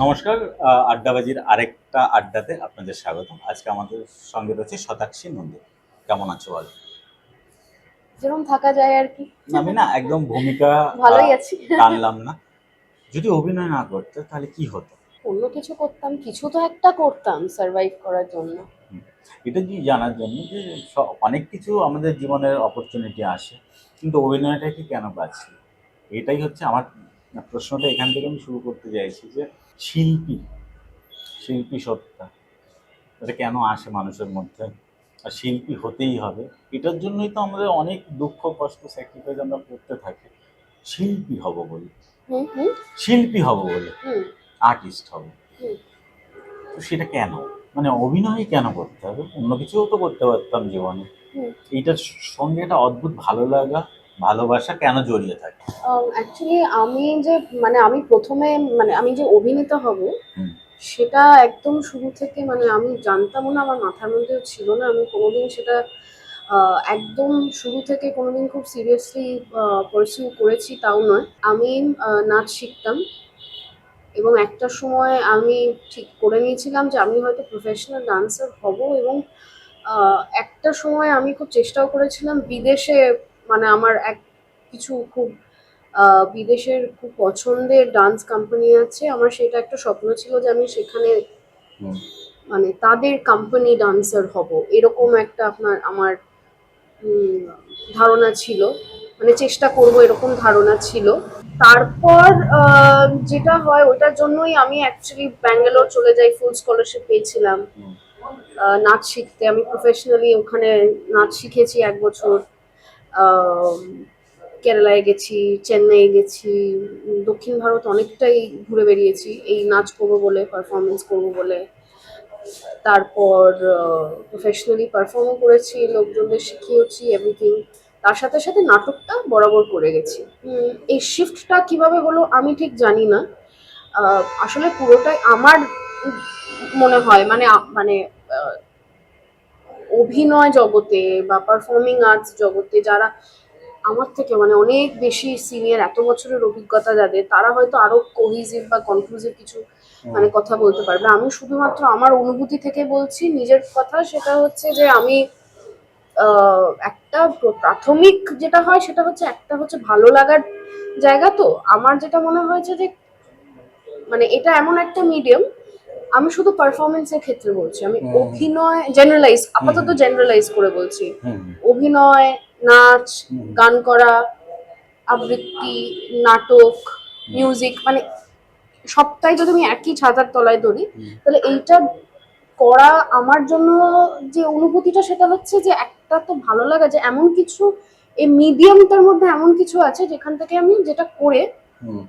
নমস্কার। আড্ডাবাজির আরেকটা আড্ডাতে আপনাদের স্বাগত। আজকে আমাদের সঙ্গে রয়েছে শতাক্ষী নন্দী। কেমন আছো বলো? যেরকম থাকা যায় আর কি। আমি না একদম ভূমিকা ভালোই আছি। টানলাম না। যদি অভিনয় না করতে তাহলে কি হতো? অন্য কিছু করতাম, কিছু তো একটা করতাম সার্ভাইভ করার জন্য। হুম। এটা কি জানার জন্য যে অনেক কিছু আমাদের জীবনের অপরচুনিটি আসে, কিন্তু অভিনয়টাকে কেন বাছি? এটাই হচ্ছে আমার প্রশ্নটা। এখান থেকে আমি শুরু করতে চাইছি যে শিল্পী, শিল্পী সত্তা এটা কেন আসে মানুষের মধ্যে? আর শিল্পী হতেই হবে, এটার জন্যই তো আমাদের অনেক দুঃখ কষ্ট স্যাক্রিফাইস আমরা করতে থাকি। শিল্পী হব বলে, হুম হুম শিল্পী হব বলে, হুম আর্টিস্ট হব। হুম তো সেটা কেন? মানে অভিনয় কেন করতে হবে? অন্য কিছুও তো করতে পারতাম জীবনে। হুম। এইটার সঙ্গে একটা অদ্ভুত ভালো লাগা, ভালোবাসা কেন জড়িয়ে থাকে? অ্যাকচুয়ালি আমি প্রথমে আমি যে অভিনেতা হব হুম। সেটা একদম শুরু থেকে আমি জানতামও না, আমার মাথার মধ্যেও ছিল না। আমি কোনোদিন সেটা একদম শুরু থেকে কোনোদিন খুব সিরিয়াসলি পারসিউ করেছি তাও নয়। আমি নাচ শিখতাম এবং একটা সময় আমি ঠিক করে নিয়েছিলাম যে আমি হয়তো প্রফেশনাল ডান্সার হব। এবং একটা সময় আমি খুব চেষ্টাও করেছিলাম বিদেশে, আমার কিছু খুব বিদেশের খুব পছন্দের ডান্স কোম্পানি আছে, আমার সেটা একটা স্বপ্ন ছিল যে আমি সেখানে হুম। তাদের কোম্পানি ডান্সার হব, এরকম একটা আমার উম, ধারণা ছিল, চেষ্টা করব এরকম ধারণা ছিল। তারপর যেটা হয় ওটার জন্যই আমি অ্যাকচুয়ালি ব্যাঙ্গালোর চলে যাই, ফুল স্কলারশিপ পেয়েছিলাম হুম। নাচ শিখতে। আমি প্রফেশনালি ওখানে নাচ শিখেছি 1 বছর। আহ, কেরালায় গেছি, চেন্নাই গেছি, দক্ষিণ ভারত অনেকটাই ঘুরে বেরিয়েছি এই নাচ করবো বলে, পারফরমেন্স করবো বলে। তারপর প্রফেশনালি পারফর্মও করেছি, লোকজনদের শিখিয়েছি এভরিথিং। তার সাথে সাথে নাটকটা বরাবর করে গেছি। এই শিফটটা কিভাবে হলো আমি ঠিক জানি না। আসলে পুরোটাই আমার মনে হয় আহ, অভিনয় জগতে বা পারফর্মিং আর্টস জগতে যারা আমার থেকে অনেক বেশি সিনিয়র, এত বছরের অভিজ্ঞতা যাদের, তারা হয়তো আরো কোহিজিভ বা কনক্লুসিভ কিছু হুম। কথা বলতে পারবে। আমি শুধুমাত্র আমার অনুভূতি থেকে বলছি নিজের কথা। সেটা হচ্ছে যে আমি একটা প্রাথমিক যেটা হয় সেটা হচ্ছে একটা হচ্ছে ভালো লাগার জায়গা। তো আমার যেটা মনে হয়েছে যে এটা এমন একটা মিডিয়াম, আমি শুধু পারফরমেন্সের ক্ষেত্রে বলছি, আমি হুম। অভিনয় জেনারেলাইজ, হুম। আপাতত হুম। জেনারেলাইজ করে বলছি। হুম। অভিনয়, নাচ, হুম। গান করা, আবৃত্তি, নাটক, হুম। মিউজিক, সবটাই যদি আমি একই ছাতার তলায় ধরি, হুম। তাহলে এইটা করা আমার জন্য যে অনুভূতিটা সেটা হচ্ছে যে একটা তো ভালো লাগা যে এমন কিছু, এই মিডিয়ামটার মধ্যে এমন কিছু আছে যেখান থেকে আমি যেটা করে হুম।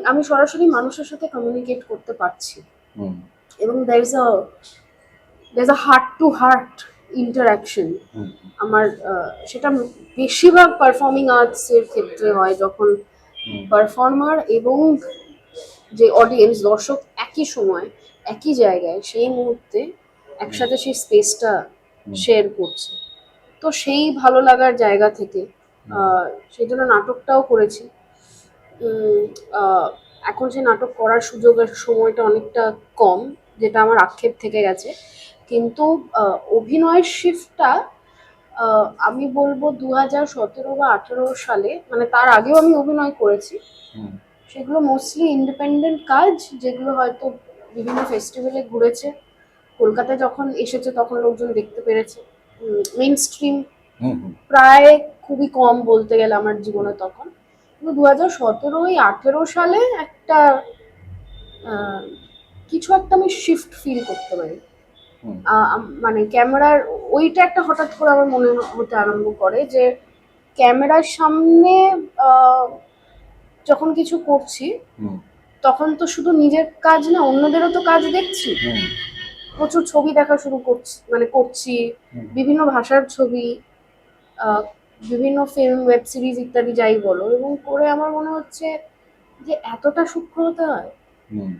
আমি সরাসরি মানুষের সাথে কমিউনিকেট করতে পারছি। হুম। এবং there's a heart to heart interaction। হুম। আমার সেটা বেশিরভাগ পারফর্মিং আর্টস এর ক্ষেত্রে হয়, যখন হুম। পারফর্মার এবং যে অডিয়েন্স দর্শক একই সময় একই জায়গায় সেই মুহূর্তে হুম। একসাথে সেই স্পেসটা হুম। শেয়ার করছে। তো সেই ভালো লাগার জায়গা থেকে হুম। সেই জন্য নাটকটাও করেছি। উম, আহ, এখন সে নাটক করার সুযোগের সময়টা অনেকটা কম, যেটা আমার আক্ষেপ থেকে গেছে। কিন্তু অভিনয়ের শিফটটা আমি বলবো 2017 বা 18 সালে, তার আগেও আমি অভিনয় করেছি। হুম। সেগুলো মোস্টলি ইন্ডিপেন্ডেন্ট কাজ, যেগুলো হয়তো বিভিন্ন ফেস্টিভ্যালে ঘুরেছে, কলকাতায় যখন এসেছে তখন লোকজন দেখতে পেরেছে। মেইন স্ট্রিম হুম। হুম। প্রায় খুবই কম বলতে গেলে আমার জীবনে তখন। কিন্তু 2017-18 সালে একটা আহ, কিছু একটা আমি শিফট ফিল করতে পারি। হুম। ক্যামেরার ওইটা একটা হঠাৎ করে আমার মনে হতে আরম্ভ করে যে ক্যামেরার সামনে আহ, যখন কিছু করছি, হুম। তখন তো শুধু নিজের কাজ না, অন্যদেরও তো কাজ দেখছি। হুম। প্রচুর ছবি দেখা শুরু করছি, হুম। বিভিন্ন ভাষার ছবি, আহ, বিভিন্ন ফিল্ম, ওয়েব সিরিজ ইত্যাদি যাই বলো, এবং করে আমার মনে হচ্ছে যে এতটা সূক্ষ্ম হতে হয় হুম।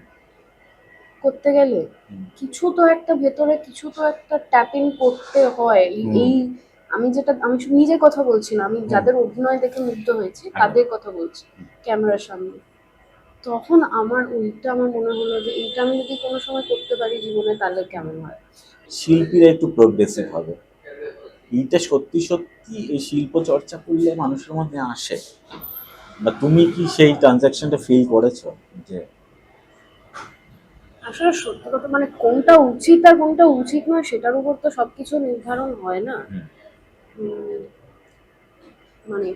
করতে গেলে। হুম। কিছু তো একটা ভেতরে, কিছু তো একটা ট্যাপিং করতে হয়। হুম। এই আমি শুধু নিজের কথা বলছি না, আমি হুম। যাদের অভিনয় দেখে মুগ্ধ হয়েছি একদম। তাদের কথা বলছি ক্যামেরার সামনে। তখন আমার মনে হলো যে এইটা আমি যদি কোনো সময় করতে পারি জীবনে তাহলে কেমন হয়। শিল্পীরা একটু প্রোগ্রেসিভ হবে, এইটা সত্যি সত্যি এই শিল্প চর্চা করলে মানুষের মধ্যে আসে, বা তুমি কি সেই ট্রানজাকশনটা ফিল করেছো যে আসলে সত্যি কথা মানে কোনটা উচিত আর কোনটা উচিত নয় সেটার উপর তো সবকিছু নির্ধারণ হয় না। হুম, উম, মানে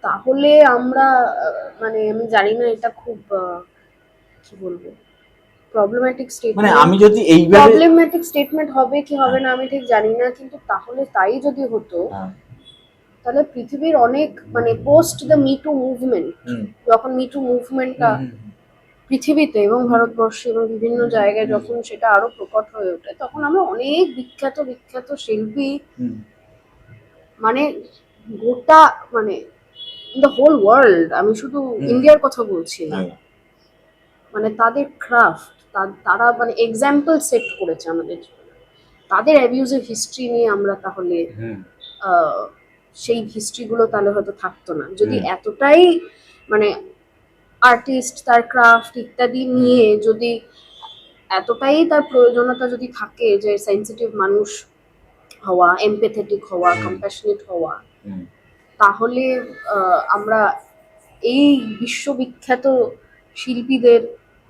তাহলে আমরা মানে আমি জানি না এটা খুব কি বলবো প্রবলেম্যাটিক মানে স্টেটমেন্ট আমি যদি এইভাবে হবে কি হবে হ্যাঁ, না আমি ঠিক জানি না, কিন্তু তাহলে তাই যদি হতো হ্যাঁ, তাহলে পৃথিবীর অনেক মানে পোস্ট দ্য মিটু মুভমেন্ট, হুম, যখন মিটু মুভমেন্টটা হুম, হুম, পৃথিবীতে এবং ভারতবর্ষে এবং বিভিন্ন জায়গায় যখন সেটা আরো প্রকট হয়ে ওঠে তখন আমরা অনেক বিখ্যাত বিখ্যাত শিল্পী হুম, মানে গোটা মানে দ্য হোল ওয়ার্ল্ড, আমি শুধু হুম, ইন্ডিয়ার কথা বলছি না, হুম, মানে তাদের ক্রাফট তারা মানে এক্সাম্পল সেট করেছে আমাদের জীবনে। তাদের অ্যাবিউজিভ হিস্ট্রি নিয়ে আমরা তাহলে হুম, আহ, সেই হিস্ট্রিগুলো তাহলে হয়তো থাকতো না যদি হুম, এতটাই মানে আর্টিস্ট তার ক্রাফট ইত্যাদি নিয়ে যদি এতটাই তার প্রয়োজনীয়তা যদি থাকে যে সেন্সিটিভ মানুষ হওয়া, এমপ্যাথেটিক হওয়া, হুম, কম্প্যাশনেট হওয়া, হুম, তাহলে আমরা এই বিশ্ববিখ্যাত শিল্পীদের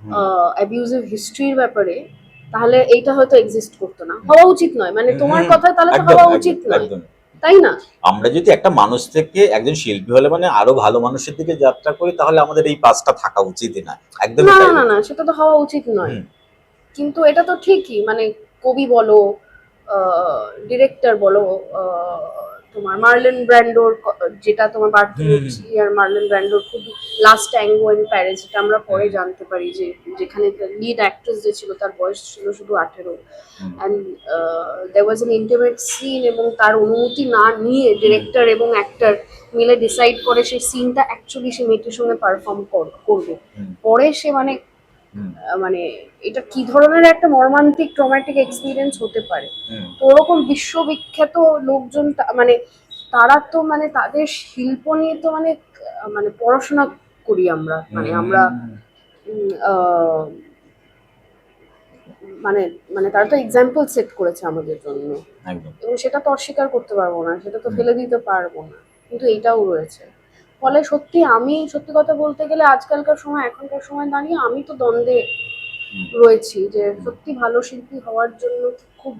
হুম, অ্যাবিউজিভ হিস্ট্রির ব্যাপারে তাহলে এইটা হয়তো এক্সিস্ট করতো না, হওয়া উচিত নয়, মানে হুম, তোমার হুম, কথায় তাহলে তো একদম হওয়া একদম উচিত নয়, একদম। তাই না? আমরা যদি একটা মানুষ থেকে একজন শিল্পী হলে মানে আরো ভালো মানুষের দিকে যাত্রা করি, তাহলে আমাদের এই পাঁচটা থাকা উচিতই না, একদমই না তাই না না না, বলছো। সেটা তো হওয়া উচিত নয়। হুম, কিন্তু এটা তো ঠিকই মানে কবি বলো, ডিরেক্টর বলো, আহ, তোমার মার্লেন ব্র্যান্ডোর যেটা তোমার হুম, হুম, বার্থোলুচি আর মার্লেন ব্র্যান্ডোর খুব লাস্ট ট্যাঙ্গো ইন প্যারিস, যেটা আমরা পরে হুম, জানতে পারি যে যেখানে লিড অ্যাক্ট্রেস যে ছিল তার বয়স ছিল শুধু 18, hmm, and there was an intimate scene এবং তার অনুমতি না নিয়ে হুম, ডিরেক্টর এবং অ্যাক্টর মিলে ডিসাইড করে সেই সিনটা অ্যাকচুয়ালি সে মেয়েটির সঙ্গে পারফর্ম করবে। হুম, পরে সে মানে হুম, মানে এটা কি ধরনের একটা মর্মান্তিক ট্রমাটিক এক্সপিরিয়েন্স হতে পারে। হুম, তো ওরকম বিশ্ববিখ্যাত লোকজন মানে তারা তো মানে তাদের শিল্প নিয়ে তো মানে মানে পড়াশোনা করি আমরা, মানে আমরা হুম, উম, আহ, মানে মানে তারা তো এক্সাম্পল সেট করেছে আমাদের জন্য একদম। এবং সেটা তো অস্বীকার করতে পারবো না, সেটা তো হুম, ফেলে দিতে পারবো না, কিন্তু এইটাও রয়েছে। ফলে সত্যি আমি সত্যি কথা বলতে গেলে আজকালকার সময় এখনকার সময় দাঁড়িয়ে আমি তো দ্বন্দ্বে হুম, রয়েছি যে হুম, সত্যি ভালো শিল্পী হওয়ার জন্য খুব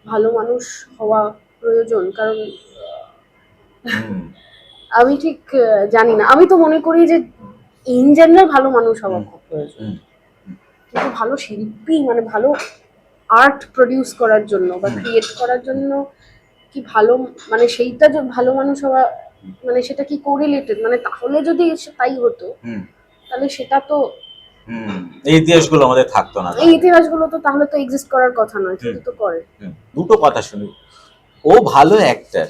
ভালো মানুষ হওয়া প্রয়োজন, কারণ হুম, আমি ঠিক জানি না, আমি তো মনে করি যে ইন জেনারেল ভালো মানুষ হওয়া হুম, খুব প্রয়োজন, হুম, কিন্তু ভালো শিল্পী মানে ভালো আর্ট প্রডিউস করার জন্য বা হুম, ক্রিয়েট করার জন্য কি ভালো মানে সেইটা যে ভালো মানুষ হওয়া মানে সেটা কি কোরিলেটেড, মানে তাহলে যদি তাই হতো হুম, তাহলে সেটা তো হুম, এই ইতিহাসগুলো আমাদের থাকতো না এই তাহলে। ইতিহাসগুলো তো তাহলে তো এক্সিস্ট করার কথা নয়, হুম, কিন্তু তো করে। হুম, দুটো কথা শুনি। ও ভালো অ্যাক্টার,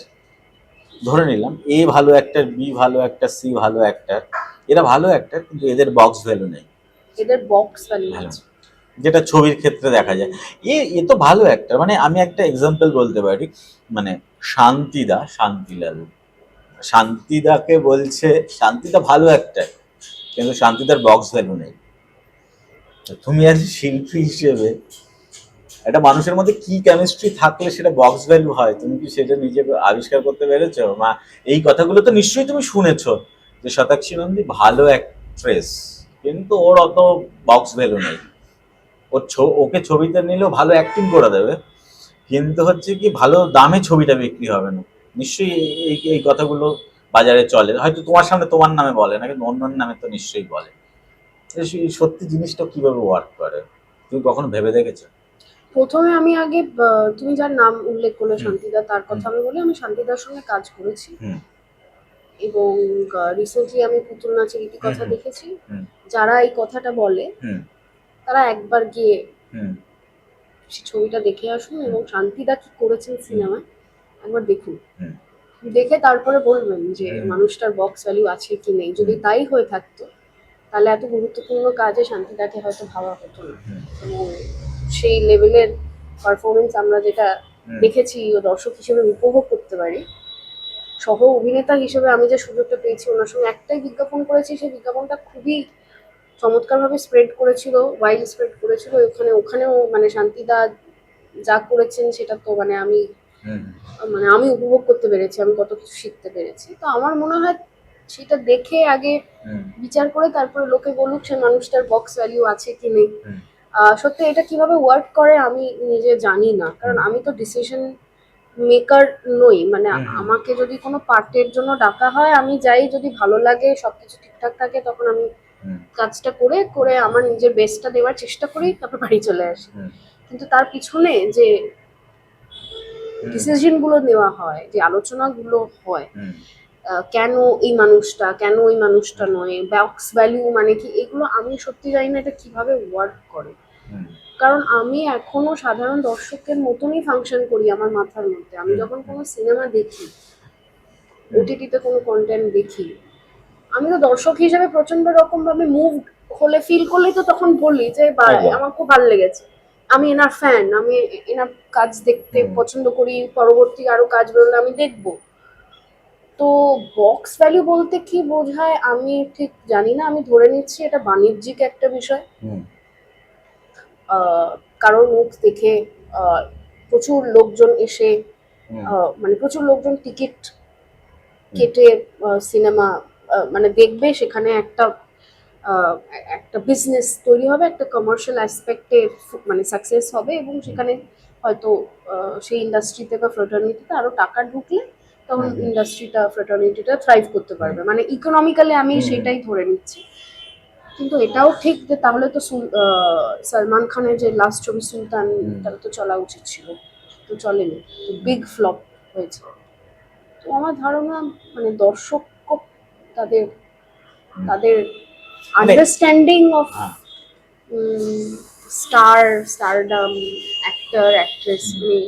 ধরে নিলাম এ ভালো অ্যাক্টার, বি ভালো অ্যাক্টার, সি ভালো অ্যাক্টার, এরা ভালো অ্যাক্টার কিন্তু এদের বক্স ভ্যালু নেই। এদের বক্স ভ্যালু ভালো, আছে। যেটা ছবির ক্ষেত্রে দেখা যায়। এ তো ভালো অ্যাক্টার, মানে আমি একটা এক্সাম্পল বলতে পারি, মানে শান্তিলাল, শান্তিদাকে বলছে শান্তিদা ভালো অ্যাক্টার, কিন্তু শান্তিদার বক্স ভ্যালু নেই। তো তুমি আজ শিল্পী হিসেবে একটা মানুষের মধ্যে কি কেমিস্ট্রি থাকলে সেটা বক্স ভ্যালু হয়, তুমি কি সেটা নিজে আবিষ্কার করতে পেরেছো? মা, এই কথাগুলো তো নিশ্চয়ই তুমি শুনেছো যে শতাক্ষী নন্দী ভালো অ্যাক্ট্রেস, কিন্তু ওর অত বক্স ভ্যালু নেই। ওকে ছবিতে নিলেও ভালো অ্যাক্টিং করে দেবে, কিন্তু হচ্ছে কি ভালো দামে ছবিটা বিক্রি হবে না। নিশ্চয়ই এই কথাগুলো বাজারে চলে, হয়তো তোমার সামনে তোমার নামে বলে না, কিন্তু অন্য নামে তো নিশ্চয়ই বলে। এই সত্যি জিনিসটা কিভাবে ওয়ার্ক করে, তুমি কখনো ভেবে দেখেছো? প্রথমে আমি আগে তুমি যার নাম উল্লেখ করলে হুম, শান্তিদা, তার হুম, কথা আমি বলি, আমি শান্তিদার সঙ্গে কাজ করেছি হুম, এবং রিসেন্টলি আমি পুতুল নাচের হুম, ইতিকথা হুম, দেখেছি। হুম, যারা এই কথাটা বলে হুম, তারা একবার গিয়ে হুম, সেই ছবিটা দেখে আসুন হুম, এবং শান্তিদা কি করেছেন হুম, সিনেমায় একবার দেখুন, হুম, দেখে তারপরে বলবেন যে হুম, মানুষটার বক্স ভ্যালু আছে কি নেই। যদি হুম, তাই হয়ে থাকতো তাহলে এত গুরুত্বপূর্ণ কাজে শান্তিদাকে হয়তো ভাবা হতো না, হুম, এবং সেই লেভেলের পারফরমেন্স আমরা যেটা হুম, দেখেছি ও দর্শক হিসেবে উপভোগ করতে পারি, সহ অভিনেতা হিসেবে আমি যে সুযোগটা পেয়েছি ওনার সঙ্গে একটাই বিজ্ঞাপন করেছি, সেই বিজ্ঞাপনটা খুবই চমৎকারভাবে স্প্রেড করেছিল, ওয়াইড স্প্রেড করেছিল। ওখানেও মানে শান্তিদা যা করেছেন সেটা তো মানে আমি উপভোগ করতে পেরেছি, আমি কত কিছু শিখতে পেরেছি। তো আমার মনে হয় সেটা দেখে আগে বিচার করে তারপরে লোকে বলুক সে মানুষটার বক্স ভ্যালিউ আছে কি নেই। সত্যি এটা কিভাবে ওয়ার্ক করে আমি নিজে জানি না, কারণ আমি তো ডিসিশন মেকার নই। মানে আমাকে যদি কোনো পার্টের জন্য ডাকা হয় আমি যাই, যদি ভালো লাগে সবকিছু ঠিকঠাক থাকে তখন আমি কাজটা করে করে আমার নিজের বেস্টটা দেওয়ার চেষ্টা করি, তারপর বাড়ি চলে আসি। কিন্তু তার পিছনে যে ডিসিশন গুলো নেওয়া হয়, যে আলোচনাগুলো হয়, কেন এই মানুষটা নয়, বক্স ভ্যালু মানে কি, এগুলো আমি সত্যি জানি না এটা কিভাবে ওয়ার্ক করে। কারণ আমি এখনো সাধারণ দর্শকের মতনই ফাংশন করি আমার মাথার মধ্যে। আমি যখন কোনো সিনেমা দেখি, ওটিটিতে কোনো কন্টেন্ট দেখি, আমি তো দর্শক হিসেবে প্রচন্ড রকম ভাবে মুভ হলে, ফিল করলেই তো তখন বলি যে আমার খুব ভালো লেগেছে, আমি এনার ফ্যান, আমি এনার কাজ দেখতে পছন্দ করি, পরবর্তী আরো কাজ বেরোলে আমি দেখবো। তো বক্স ভ্যালু বলতে কি বোঝায় আমি ঠিক জানি না। আমি ধরে নিচ্ছি এটা বাণিজ্যিক একটা বিষয়। কারোর মুখ দেখে প্রচুর লোকজন এসে মানে প্রচুর লোকজন টিকিট কেটে সিনেমা মানে দেখবে, সেখানে একটা একটা বিজনেস তৈরি হবে, একটা কমার্শিয়াল অ্যাসপেক্টে মানে সাকসেস হবে, এবং সেখানে হয়তো সেই ইন্ডাস্ট্রিতে বা ফ্রেটার্নিটিতে আরো টাকা ঢুকলে তখন ফ্রেটার্নিটিটা থ্রাইভ করতে পারবে। মানে ইকোনমিক্যালি আমি সেটাই ধরে নিচ্ছি। কিন্তু এটাও ঠিক যে তাহলে তো সলমান খানের যে লাস্ট ছবি সুলতান, তার তো চলা উচিত ছিল, তো চলেনি, বিগ ফ্লপ হয়েছে। তো আমার ধারণা মানে দর্শক তাদের তাদের understanding of stardom, actor actress নিয়ে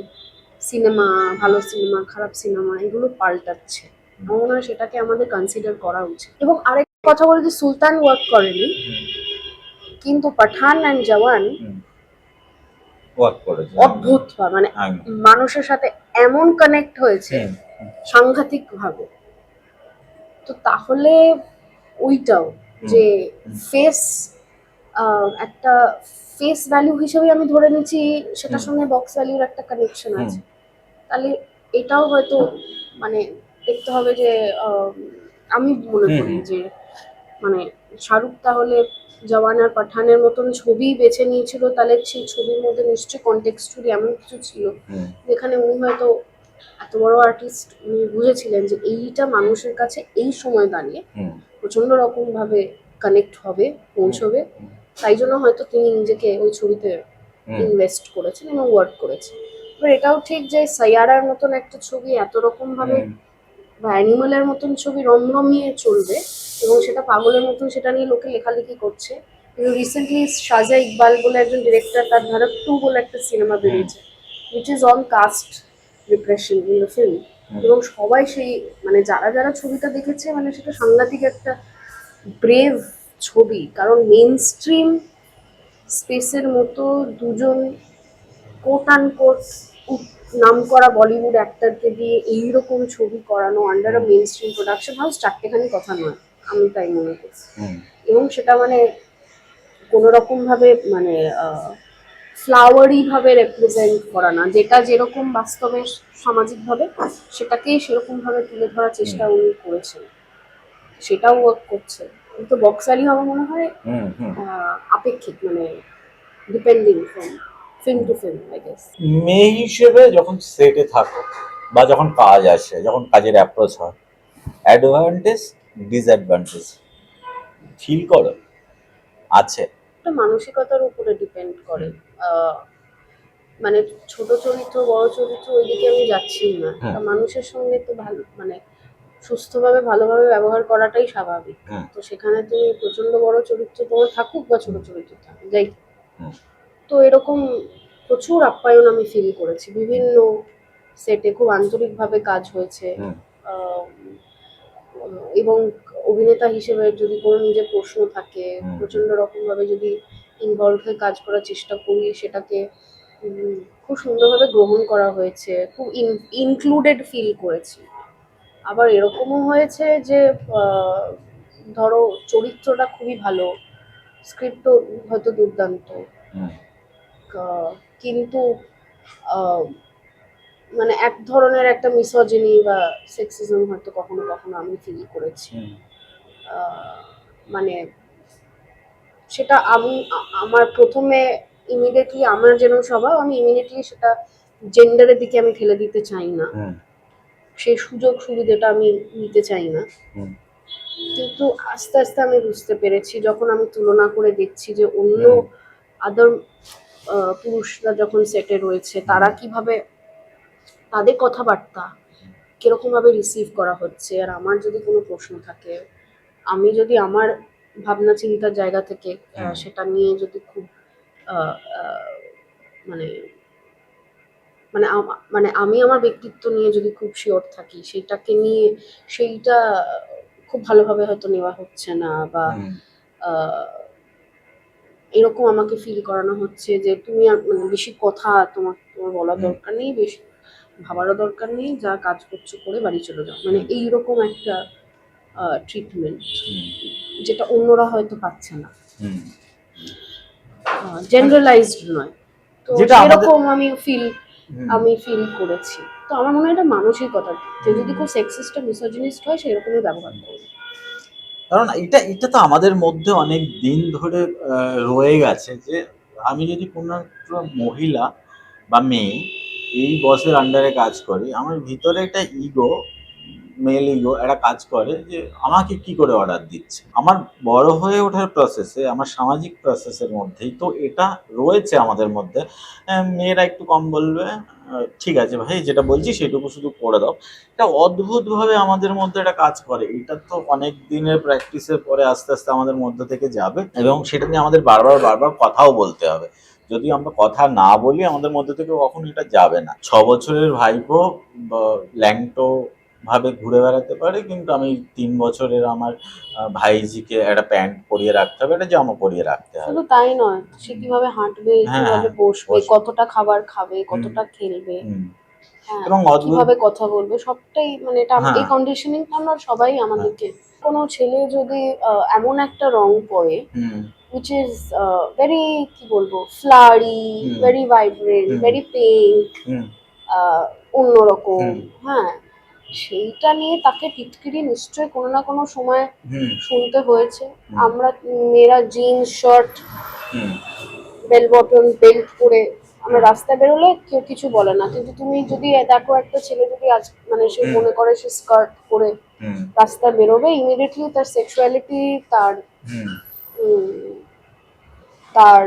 সিনেমা, ভালো সিনেমা খারাপ সিনেমা এগুলো পাল্টাচ্ছে। আমার মনে হয় সেটাকে আমাদের কনসিডার করা উচিত। এবং আরেক কথা বলে যে সুলতান ওয়ার্ক করেনি, কিন্তু পাঠান অ্যান্ড জওয়ান অদ্ভুত মানে মানুষের সাথে এমন কানেক্ট হয়েছে সাংঘাতিক ভাবে। তো তাহলে ওইটাও যে ফেস একটা ফেস ভ্যালু হিসেবে আমি ধরে নিচ্ছি, সেটার সঙ্গে বক্স ভ্যালুর একটা কানেকশন আছে। তাহলে এটাও হয়তো মানে দেখতে হবে যে আমি মনে করি যে মানে শাহরুখ তাহলে জওয়ান আর পাঠানের মতন ছবি বেছে নিয়েছিল, তাহলে সেই ছবির মধ্যে নিশ্চয়ই কনটেক্সচুয়ালি এমন কিছু ছিল যেখানে উনি হয়তো এত বড় আর্টিস্ট, উনি বুঝেছিলেন যে এইটা মানুষের কাছে এই সময় দাঁড়িয়ে প্রচন্ড রকম ভাবে কানেক্ট হবে, পৌঁছবে। তাই জন্য হয়তো তিনি নিজেকে ওই ছবিতে ইনভেস্ট করেছেন এবং ওয়ার্ক করেছেন। এবার এটাও ঠিক যে সাইয়ারার মতন একটা ছবি এত রকম ভাবে বা অ্যানিমালের মতন ছবি রমরমিয়ে চলবে, এবং সেটা পাগলের মতন সেটা নিয়ে লোকে লেখালেখি করছে। কিন্তু রিসেন্টলি শাহজাহ ইকবাল বলে একজন ডিরেক্টর, তার ধারক 2 বলে একটা সিনেমা বেরিয়েছে, which is on caste repression in the film, এবং সবাই সেই মানে যারা যারা ছবিটা দেখেছে মানে সেটা সাংঘাতিক একটা ব্রেভ ছবি। কারণ মেইন স্ট্রিম স্পেসের মতো দুজন কোট অ্যান্ড কোট নাম করা বলিউড অ্যাক্টরকে দিয়ে এইরকম ছবি করানো under a mainstream production house, চারটেখানি কথা নয়, আমি তাই মনে করছি। এবং সেটা মানে কোনো রকম ভাবে মানে ফ্লাওয়ারি ভাবে রেপ্রেজেন্ট করা না, যেটা যেরকম বাস্তবে সামাজিক ভাবে সেটাকেই সেরকম ভাবে তুলে ধরার চেষ্টা উনি করেছেন, সেটাও ওয়ার্ক করছে। কিন্তু বক্স ভ্যালি আমার মনে হয় আপেক্ষিক, মানে depending from film to film I guess. মেয়ে হিসেবে যখন সেটে থাকো বা যখন কাজ আসে, যখন কাজের অ্যাপ্রোচ হয়, অ্যাডভান্টেজ ডিসঅ্যাডভান্টেজ ফিল করো আছে? এটা মানসিকতার উপরে ডিপেন্ড করে। মানে ছোট চরিত্র বড় চরিত্র ওইদিকে আমি যাচ্ছি না। মানুষের সঙ্গে তো ভালো মানে সুস্থভাবে ভালোভাবে ব্যবহার করাটাই স্বাভাবিক। তো সেখানে তুমি প্রচন্ড বড় চরিত্র তোমার থাকুক বা ছোট চরিত্র থাকুক, যাই তো এরকম প্রচুর আপ্যায়ন আমি ফিল করেছি। বিভিন্ন সেটে খুব আন্তরিকভাবে কাজ হয়েছে, এবং অভিনেতা হিসেবে যদি কোনো নিজের প্রশ্ন থাকে, প্রচন্ড রকম ভাবে যদি ইনভলভ হয়ে কাজ করার চেষ্টা করি, সেটাকে খুব সুন্দরভাবে গ্রহণ করা হয়েছে, খুব ইনক্লুডেড ফিল করেছি। আবার এরকমও হয়েছে যে ধরো চরিত্রটা খুবই ভালো, স্ক্রিপ্টও হয়তো দুর্দান্ত, হুম কিন্তু আহ, মানে এক ধরনের একটা মিসোজিনি বা সেক্সিজম হয়তো কখনো কখনো আমি ফিল করেছি। হুম আহ, মানে সেটা আমি আমার প্রথমে ইমিডিয়েটলি আমার যেরকম স্বভাব, আমি ইমিডিয়েটলি সেটা জেন্ডারের দিকে আমি ঠেলে দিতে চাই না, হুম সেই সুযোগ সুবিধাটা আমি নিতে চাই না। হুম কিন্তু আস্তে আস্তে আমি বুঝতে পেরেছি, যখন আমি তুলনা করে দেখছি যে অন্য হুম আদার পুরুষরা যখন সেটে রয়েছে তারা কিভাবে, তাদের কথাবার্তা কিরকম ভাবে রিসিভ করা হচ্ছে, আর আমার যদি কোনো প্রশ্ন থাকে, আমি যদি আমার ভাবনা চিন্তার জায়গা থেকে হুম সেটা নিয়ে যদি খুব আহ, আহ, মানে মানে আমি আমার ব্যক্তিত্ব নিয়ে যদি খুব শিওর থাকি, সেইটাকে নিয়ে সেইটা খুব ভালোভাবে হয়তো নেওয়া হচ্ছে না, বা হুম আহ, এরকম আমাকে ফিল করানো হচ্ছে যে তুমি মানে বেশি কথা তোমার বলার হুম দরকার নেই, বেশি ভাবারও দরকার নেই, যা কাজ করছো করে বাড়ি চলে যাও, মানে হুম এইরকম একটা ট্রিটমেন্ট হুম যেটা অন্যরা হয়তো পাচ্ছে না, হুম জেনারেলাইজড নয়। তো যেটা আমাদের সেরকম ফিল হুম আমি ফিল করেছি। তো আমার মনে হয় এটা মানসিকতা, কেউ যদি হুম খুব সেক্সিস্ট মিসোজিনিস্ট হয় সেরকমই ব্যবহার করবে। কারণ এটা তো আমাদের মধ্যে অনেক দিন ধরে রয়ে গেছে যে আমি যদি কোনো একটা মহিলা বা মেয়ে এই বসের আন্ডারে কাজ করি, আমার ভিতরে একটা ইগো, মেল ইগো একটা কাজ করে যে আমাকে কি করে অর্ডার দিচ্ছে। আমার বড় হয়ে ওঠার প্রসেসে, আমার সামাজিক প্রসেসের মধ্যেই তো এটা রয়েছে আমাদের মধ্যে। মেয়েরা একটু কম বলবে, ঠিক আছে ভাই যেটা বলছি সেটুকু শুধু করে দাও। এটা অদ্ভুতভাবে আমাদের মধ্যে একটা কাজ করে। এটা তো অনেক দিনের প্র্যাকটিসের পরে আস্তে আস্তে আমাদের মধ্য থেকে যাবে, এবং সেটা নিয়ে আমাদের বারবার বারবার কথাও বলতে হবে। যদি আমরা কথা না বলি আমাদের মধ্যে থেকে কখনো এটা যাবে না। 6 বছরের ভাইপো ল্যাংটো ভাবে ঘুরে বেড়াতে পারে, কিন্তু আমি 3 বছরের আমার ভাইজিকে একটা প্যান্ট পরিয়ে রাখতে হবে, একটা জামা পরিয়ে রাখতে হবে। শুধু তাই নয়, সে কিভাবে হাঁটবে, হ্যাঁ কিভাবে হ্যাঁ বসবে, বস- কতটা খাবার খাবে, হুম কতটা খেলবে, হুম হ্যাঁ, এবং অদ্ভুত। কিভাবে কথা বলবে, সবটাই মানে এটা হ্যাঁ এই কন্ডিশনিংটা আমরা সবাই হ্যাঁ আমাদেরকে। কোনো ছেলে যদি এমন একটা রং পরে হুম which is very কি বলবো ফ্লারি, হুম very vibrant, হুম very pink, হুম অন্যরকম, হুম হ্যাঁ, সেইটা নিয়ে তাকে টিটকিরি নিশ্চয়ই কোনো না কোনো সময় হুম শুনতে হয়েছে। হুম আমরা মেয়েরা জিন্স শার্ট, হুম বেল বটন বেল্ট পরে আমরা রাস্তায় বেরোলে কেউ কিছু বলে না, কিন্তু তুমি যদি দেখো একটা ছেলে যদি আজ মানে সে হুম মনে করে সে স্কার্ট পরে হুম রাস্তায় বেরোবে, ইমিডিয়েটলি তার সেক্সুয়ালিটি, তার হুম উম, তার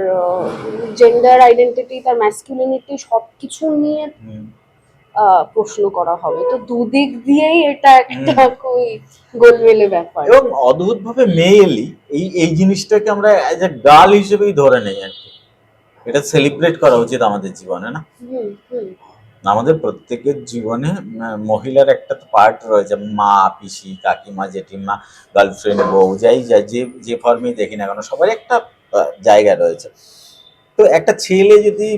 জেন্ডার আইডেন্টিটি, তার ম্যাসকুলিনিটি সবকিছু নিয়ে হুম প্রশ্ন করা হবে। তো দুদিক দিয়েই এটা হুম। একটা খুবই গোলমেলে ব্যাপার। এবং অদ্ভুতভাবে মেয়েলি এই জিনিসটাকে আমরা অ্যাজ এ গার্ল হিসেবেই ধরে নেই আর কি। এটা সেলিব্রেট করা উচিত আমাদের জীবনে, না? হুম হুম আমাদের প্রত্যেকের জীবনে মহিলার একটা পার্ট রয়েছে। মা, পিসি, কাকিমা, জেঠিমা, গার্লফ্রেন্ড, বউ, যাই যা যে যে ফর্মেই দেখি না কেন সবারই একটা জায়গা রয়েছে। তো একটা ছেলে যদি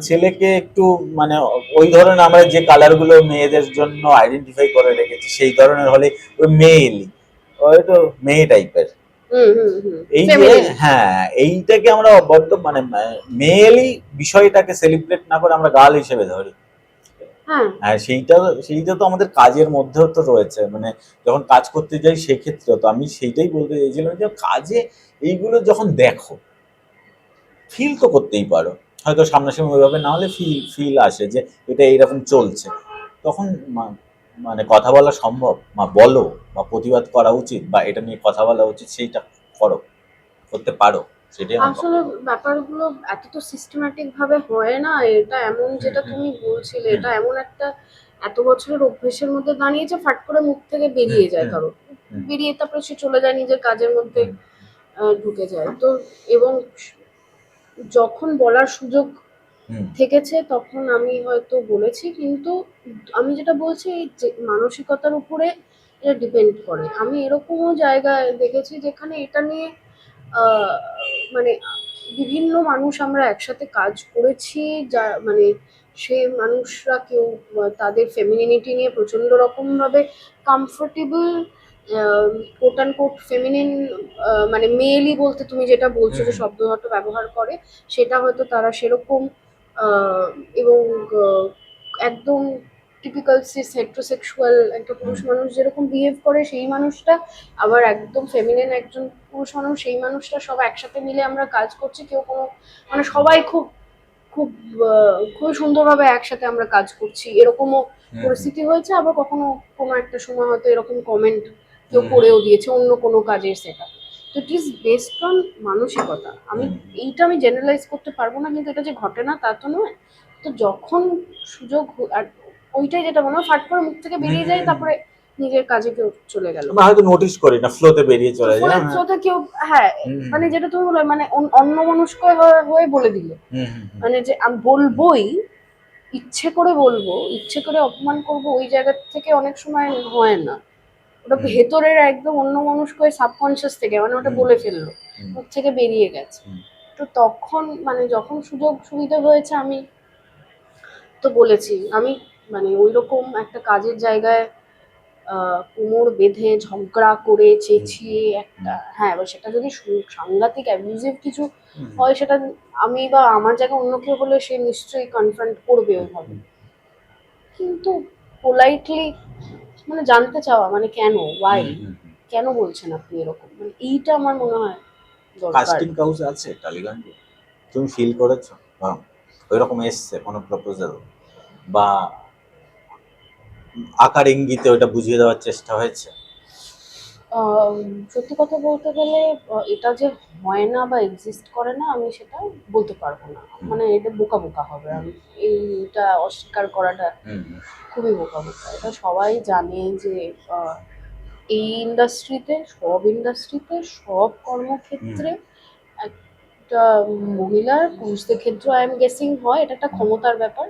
ছেলেকে একটু মানে ওই ধরনের আমরা যে কালারগুলো মেয়েদের জন্য আইডেন্টিফাই করে রেখেছি সেই ধরনের হলে ওই মেয়েলি, ওই তো মেয়ে টাইপের। হুম হুম হুম এই যে ফেমিনিন। হ্যাঁ, এইটাকে আমরা বড্ড মানে মেয়েলি বিষয়টাকে সেলিব্রেট না করে আমরা গার্ল হিসেবে ধরি। হ্যাঁ, হ্যাঁ, সেইটা তো আমাদের কাজের মধ্যেও তো রয়েছে। মানে যখন কাজ করতে যাই সেক্ষেত্রেও তো আমি সেইটাই বলতে চাইছিলাম যে কাজে এইগুলো যখন দেখো ফিল তো করতেই পারো। হয়তো সামনাসামনি ওইভাবে না হলে ফিল ফিল আসে যে এটা এইরকম চলছে। তখন মানে কথা বলা সম্ভব, বা বলো, বা প্রতিবাদ করা উচিত, বা এটা নিয়ে কথা বলা উচিত, সেইটা করো, করতে পারো, সেটাই আমার আসলে বক্তব্য। ব্যাপারগুলো এত তো সিস্টেম্যাটিক ভাবে হয় না। এটা এমন, হুম যেটা হুম তুমি বলছিলে, হুম এটা এমন একটা এত বছরের অভ্যেসের মধ্যে দাঁড়িয়েছে, ফাট করে মুখ থেকে হুম বেরিয়ে যায় হুম কারো, হুম বেরিয়ে তারপরে সে চলে যায় নিজের কাজের মধ্যে, হুম ঢুকে যায়। তো এবং যখন বলার সুযোগ হুম থেকেছে তখন আমি হয়তো বলেছি, কিন্তু আমি যেটা বলছি এই যে মানসিকতার উপরে এটা ডিপেন্ড করে। আমি এরকমও জায়গায় দেখেছি যেখানে এটা নিয়ে আহ, মানে বিভিন্ন মানুষ আমরা একসাথে কাজ করেছি, যা মানে সে মানুষরা কেউ তাদের ফেমিনিনিটি নিয়ে প্রচন্ড রকম ভাবে comfortable, quote and quote feminine, মানে মেয়েলি বলতে তুমি যেটা বলছো যে শব্দঘট ব্যবহার করে, সেটা হয়তো তারা সেরকম আহ, এবং আহ, একদম টিপিক্যাল সিস হেট্রোসেক্সুয়াল একটা পুরুষ মানুষ যেরকম বিহেভ করে সেই মানুষটা, আবার একদম ফেমিনিন একজন পুরুষ মানুষ সেই মানুষটা, সব একসাথে মিলে আমরা কাজ করছি, কেউ কোনো মানে সবাই খুব খুব খুবই সুন্দরভাবে একসাথে আমরা কাজ করছি এরকমও পরিস্থিতি হয়েছে। আবার কখনো কোনো একটা সময় হয়তো এরকম কমেন্ট কেউ করেও দিয়েছে অন্য কোনো কাজের সেটা। তো ইট ইজ বেসড অন মানসিকতা। আমি এইটা আমি জেনারেলাইজ করতে পারবো না, কিন্তু এটা যে ঘটে না তা তো নয়। তো যখন সুযোগ আর ওইটাই যেটা মনে হয় ফাট করে মুখ থেকে বেরিয়ে যায়, তারপরে নিজের কাজে কেউ চলে গেল, আমরা হয়তো নোটিস করি না, ফ্লোতে বেরিয়ে চলে যায়। হ্যাঁ, ফ্লোতে কেউ, হ্যাঁ, মানে যেটা তুমি বলে মানে অন্যমনস্ক হয়ে বলে দিলে, মানে যে আমি বলবোই, ইচ্ছে করে বলবো, ইচ্ছে করে অপমান করবো, ওই জায়গা থেকে অনেক সময় হয় না, ওটা ভেতরের একদম অন্যমনস্ক সাবকনসিয়াস থেকে মানে ওটা বলে ফেললো, মুখ থেকে বেরিয়ে গেছে। তো তখন মানে যখন সুযোগ সুবিধা হয়েছে আমি তো বলেছি, আমি মানে ওইরকম একটা কাজের জায়গায় কোমর বেঁধে ঝগড়া করে চেঁচিয়ে একটা, হ্যাঁ, এবার সেটা যদি সাংঘাতিক অ্যাবিউজিভ কিছু হয়, সেটা আমি বা আমার জায়গায় অন্য কেউ হলে সে নিশ্চয়ই কনফ্রন্ট করবে ওইভাবে, কিন্তু পোলাইটলি মানে জানতে চাওয়া, মানে কেন, ওয়াই, কেন বলছেন আপনি এরকম, মানে এইটা আমার মনে হয় দরকার। কাস্টিং কাউচ আছে টালিগঞ্জে, তুমি ফিল করেছো বা ওইরকম এসছে কোনো প্রপোজাল, বা আকার ইঙ্গিতে ওটা বুঝিয়ে দেওয়ার চেষ্টা হয়েছে? সত্যি কথা বলতে গেলে এটা যে হয় না বা এক্সিস্ট করে না আমি সেটা বলতে পারবো না, মানে এটা বোকা বোকা হবে, আমি এইটা অস্বীকার করাটা খুবই বোকা বোকা। এটা সবাই জানে যে আহ, এই ইন্ডাস্ট্রিতে, সব কর্মক্ষেত্রে একটা মহিলার পুরুষদের ক্ষেত্রে আই এম গেসিং হয়, এটা একটা ক্ষমতার ব্যাপার,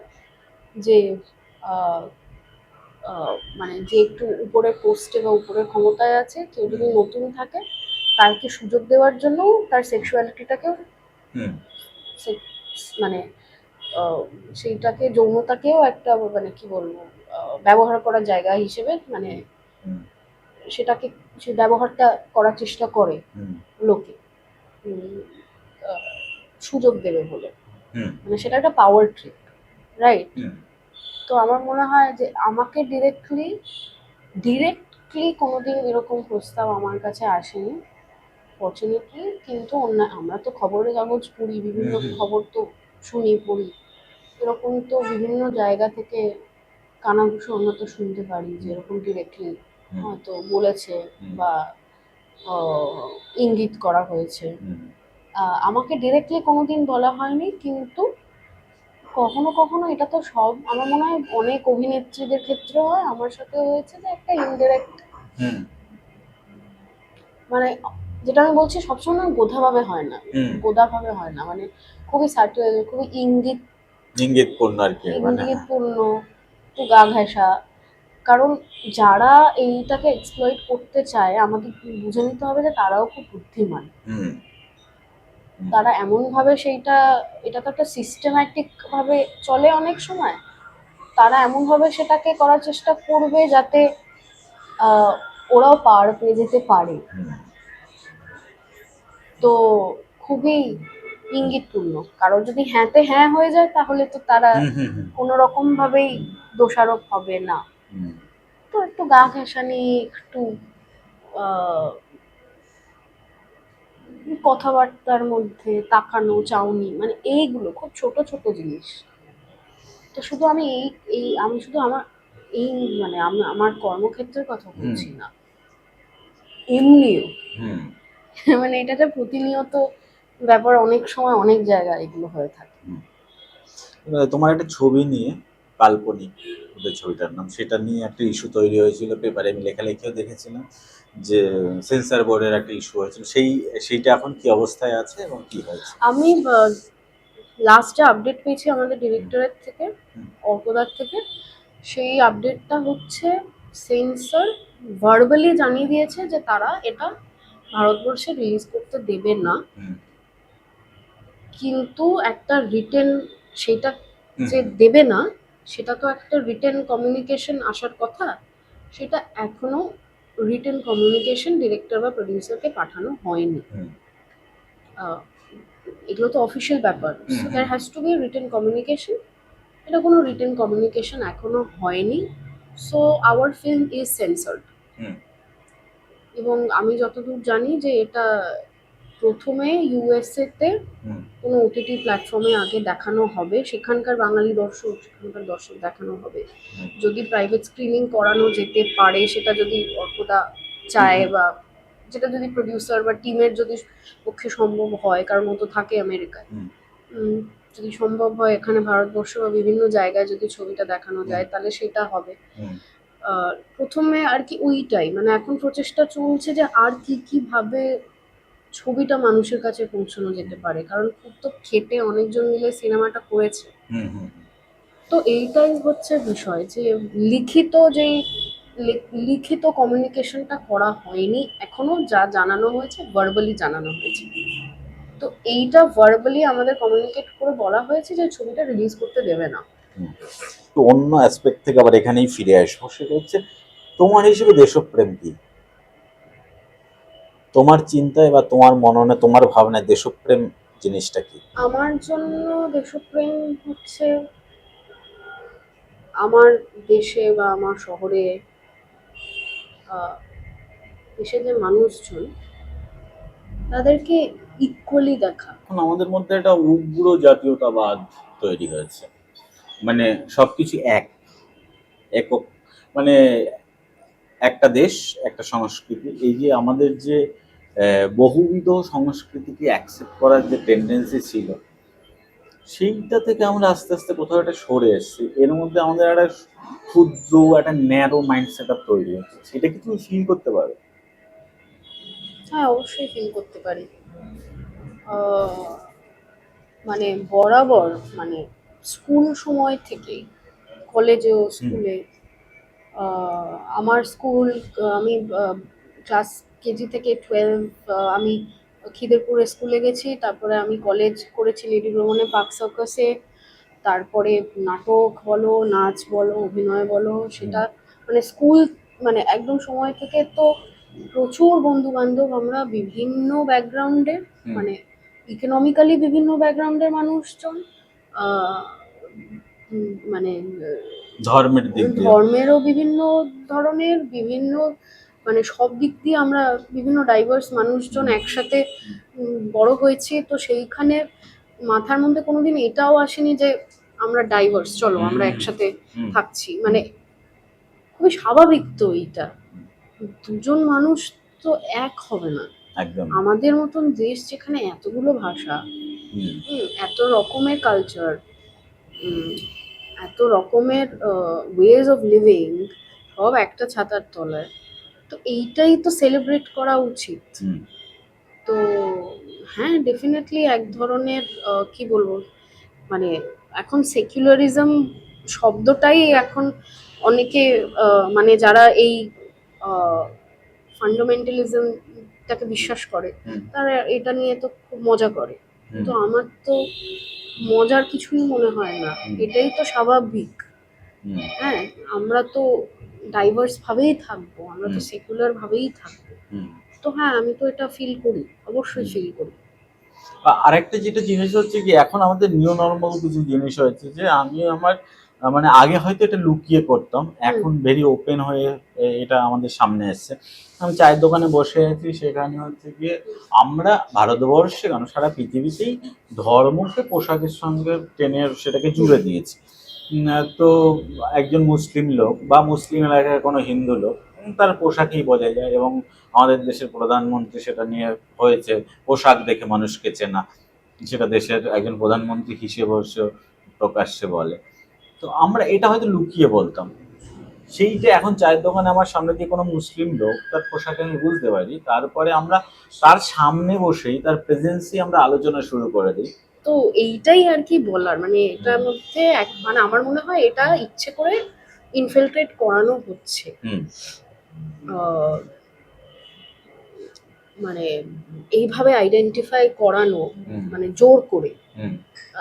যে আহ, মানে যে একটু উপরে পোস্টে বা উপরের ক্ষমতায় আছে, কেউ যদি নতুন থাকে তাকে সুযোগ দেওয়ার জন্য তার সেক্সুয়ালিটিটাকেও মানে সেইটাকে যৌনতাকেও একটা মানে কি বলবো ব্যবহার করার জায়গা হিসেবে মানে সেটাকে সে ব্যবহারটা করার চেষ্টা করে লোকে, উম, সুযোগ দেবে বলে, মানে সেটা একটা পাওয়ার ট্রিপ, রাইট? তো আমার মনে হয় যে আমাকে ডিরেক্টলি কোনোদিন এরকম প্রস্তাব আমার কাছে আসেনি ফর্চুনেটলি, কিন্তু অন্য আমরা তো খবরের কাগজ পড়ি, বিভিন্ন খবর তো শুনি পড়ি, এরকম তো বিভিন্ন জায়গা থেকে কানাঘুষো আমরা তো শুনতে পারি যে এরকম ডিরেক্টলি হয়তো বলেছে বা ইঙ্গিত করা হয়েছে। আমাকে ডিরেক্টলি কোনোদিন বলা হয়নি, কিন্তু কখনো কখনো এটা তো সব আমার মনে হয় অনেক অভিনেত্রীদের ক্ষেত্রে হয়, আমার সাথে হয়েছে যে একটা ইনডিরেক্ট, মানে যেটা আমি বলছি সবসময় গোধাভাবে হয় না, গোদাভাবে হয় না, মানে খুবই সাটল, খুবই ইঙ্গিতপূর্ণ আর কি, মানে ইঙ্গিতপূর্ণ, একটু গা ঘেঁষা। কারণ যারা এইটাকে এক্সপ্লয়েট করতে চায় আমাদের বুঝে নিতে হবে যে তারাও খুব বুদ্ধিমান, তারা এমন ভাবে এটা তো একটা সিস্টেম্যাটিক ভাবে চলে অনেক সময়, তারা এমন ভাবে সেটাকে করার চেষ্টা করবে যাতে ওরাও পার পেয়ে যেতে পারে। তো খুবই ইঙ্গিতপূর্ণ, কারণ যদি হ্যাঁতে হ্যাঁ হয়ে যায় তাহলে তো তারা কোনো রকম ভাবেই দোষারোপ হবে না। তো একটু গা ঘেঁষানি, একটু কথাবার্তার মধ্যে তাকানো চাউনি, মানে এইগুলো খুব ছোট ছোট জিনিস। তো শুধু আমি এই এই আমি শুধু আমার এই মানে আমি আমার কর্মক্ষেত্রের কথা বলছি না, এমনিও মানে এটা যে প্রতিনিয়ত ব্যাপার, অনেক সময় অনেক জায়গায় এগুলো হয়ে থাকে। তোমার একটা ছবি নিয়ে, কাল্পনিক ওদের ছবিটার নাম, সেটা নিয়ে একটা ইস্যু তৈরি হয়েছিল, পেপারে আমি লেখালেখিও দেখেছিলাম যে সেন্সর বোর্ডের একটা ইস্যু হয়েছিল, সেইটা এখন কি অবস্থায় আছে এবং কি হয়েছে? আমি লাস্টে আপডেট পেয়েছি আমাদের ডিরেক্টরের থেকে, অর্কদার থেকে, সেই আপডেটটা হচ্ছে সেন্সর ভার্বালি জানিয়ে দিয়েছে যে তারা এটা ভারতবর্ষে রিলিজ করতে দেবে না, কিন্তু একটা রিটেন, সেটা যে দেবে না সেটা তো একটা রিটেন কমিউনিকেশন আসার কথা, সেটা এখনো রিটেন কমিউনিকেশন ডিরেক্টর বা প্রডিউসারকে পাঠানো হয়নি। হুম। আহ, এগুলো তো অফিসিয়াল ব্যাপার, hmm, so hmm. There has to be written communication. এটা কোনো রিটেন কমিউনিকেশন এখনো হয়নি, so our film is censored. Hmm. এবং আমি যতদূর জানি যে এটা প্রথমে ইউএসএ তে হুম। কোনো ওটিটি প্ল্যাটফর্মে আগে দেখানো হবে, সেখানকার বাঙালি দর্শক, সেখানকার দর্শক দেখানো হবে। হুম। যদি প্রাইভেট স্ক্রিনিং করানো যেতে পারে, সেটা যদি অর্পদা চায়, হুম। বা যেটা যদি প্রডিউসার বা টিমের যদি পক্ষে সম্ভব হয়, কারণ ও তো থাকে আমেরিকায়, হুম। উম, যদি সম্ভব হয় এখানে ভারতবর্ষ বা বিভিন্ন জায়গায় যদি ছবিটা দেখানো হুম। যায়, তাহলে সেটা হবে। হুম। প্রথমে আর কি ওইটাই, মানে এখন প্রচেষ্টা চলছে যে আর কি কি ভাবে ছবিটা মানুষের কাছে পৌঁছানো যেতে পারে, কারণ খুব তো খেটে অনেকজন মিলে সিনেমাটা করেছে। হুম। হুম। তো এইটাই হচ্ছে বিষয়, যে লিখিত যে লিখিত কমিউনিকেশনটা করা হয়নি এখনো, যা জানানো হয়েছে ভার্বালি জানানো হয়েছে। তো এইটা ভার্বালি আমাদের কমিউনিকেট করে বলা হয়েছে যে ছবিটা রিলিজ করতে দেবে না। হুম। তো অন্য অ্যাসপেক্ট থেকে আবার এখানেই ফিরে আসবো, সেটা হচ্ছে তোমার হিসেবে দেশপ্রেম কি? তোমার চিন্তায় বা তোমার মননে, তোমার ভাবনায় দেশপ্রেম জিনিসটা কি? আমার জন্য দেশপ্রেম হচ্ছে আমার দেশে বা আমার শহরে দেশে যে মানুষজন, তাদেরকে ইকুয়ালি দেখা। এখন আমাদের মধ্যে একটা উগ্র জাতীয়তাবাদ তৈরি হয়েছে, মানে সবকিছু একক, মানে একটা দেশ, একটা সংস্কৃতি। এই যে আমাদের যে বহুবিধ সংস্কৃতিকে অ্যাকসেপ্ট করার যে টেন্ডেন্সি ছিল, সেইটা থেকে আমরা আস্তে আস্তে কোথাও একটা সরে এসেছি। এর মধ্যে আমাদের একটা ক্ষুদ্র, একটা ন্যারো মাইন্ড সেট আপ তৈরি হচ্ছে। সেটা কি তুমি ফিল করতে পারো? হ্যাঁ, অবশ্যই ফিল করতে পারি। মানে বরাবর, মানে স্কুল সময় থেকেই, কলেজেও, হুম। স্কুলে, আমার স্কুল, আমি ক্লাস কেজি থেকে 12 আমি খিদিরপুরে স্কুলে গেছি, তারপরে আমি কলেজ করেছি লেডি ভ্রমণে পার্ক সার্কাসে। তারপরে নাটক বলো, নাচ বলো, অভিনয় বলো, হুম। সেটা মানে স্কুল, মানে একদম সময় থেকে তো প্রচুর বন্ধু বান্ধব, আমরা বিভিন্ন ব্যাকগ্রাউন্ডের, হুম। মানে ইকোনমিক্যালি বিভিন্ন ব্যাকগ্রাউন্ডের মানুষজন, আহ, মানে ধর্মের দিক দিয়ে। ধর্মেরও বিভিন্ন ধরনের, বিভিন্ন মানে সব দিক দিয়ে আমরা বিভিন্ন ডাইভার্স মানুষজন হুম। একসাথে বড় হয়েছি। তো সেইখানে মাথার মধ্যে কোনোদিন এটাও আসেনি যে আমরা ডাইভার্স, চলো আমরা হুম। একসাথে হুম। থাকছি, মানে খুবই স্বাভাবিক তো এইটা। দুজন মানুষ তো এক হবে না। একদম। আমাদের মতন দেশ যেখানে এতগুলো ভাষা, হুম। এত রকমের কালচার, এত রকমের ওয়েজ অফ লিভিং, সব একটা ছাতার তলায়, তো এইটাই তো সেলিব্রেট করা উচিত। হুম। তো হ্যাঁ, ডেফিনেটলি এক ধরনের কি বলবো, মানে এখন সেকুলারিজম শব্দটাই এখন অনেকে, মানে যারা এই ফান্ডামেন্টালিজমটাকে বিশ্বাস করে, হুম। তারা এটা নিয়ে তো খুব মজা করে, কিন্তু আমার তো মজার কিছুই মনে হয় না। হুম। এটাই তো স্বাভাবিক। হুম। হ্যাঁ, আমরা তো ডাইভার্স ভাবেই থাকবো, আমরা তো হুম। সেকুলার ভাবেই থাকবো। হুম। তো হ্যাঁ, আমি তো এটা ফিল করি, অবশ্যই হুম। ফিল করি। আরেকটা যেটা জিনিস হচ্ছে কি, এখন আমাদের নিউ নর্মাল কিছু জিনিস হয়েছে যে আমি আমার মানে আগে হয়তো এটা লুকিয়ে করতাম, হুম। এখন ভেরি ওপেন হয়ে এটা আমাদের সামনে এসছে। আমি চায়ের দোকানে বসে আছি, সেখানে হচ্ছে গিয়ে আমরা ভারতবর্ষে কেন সারা পৃথিবীতেই ধর্মকে পোশাকের সঙ্গে টেনে সেটাকে জুড়ে দিয়েছি। তো একজন মুসলিম লোক বা মুসলিম এলাকার কোনো হিন্দু লোক, তার পোশাকেই বোঝা যায়। এবং আমাদের দেশের প্রধানমন্ত্রী সেটা নিয়ে হয়েছে, পোশাক দেখে মানুষকে চেনা, সেটা দেশের একজন প্রধানমন্ত্রী হিসেবেও সে প্রকাশ্যে বলে। তো আমরা এটা হয়তো লুকিয়ে বলতাম, সেই যে এখন চায়ের দোকানে আমার সামনে দিয়ে কোনো মুসলিম লোক, তার পোশাকে আমি বুঝতে পারি, তারপরে আমরা তার সামনে বসেই তার প্রেজেন্সই আমরা আলোচনা শুরু করে দিই। তো এইটাই আর কি বলার, মানে এটার মধ্যে মানে আমার মনে হয় এটা ইচ্ছে করে ইনফিলট্রেট করানো হচ্ছে। হুম। আহ, মানে এইভাবে আইডেন্টিফাই করানো, হুম। মানে জোর করে, হুম।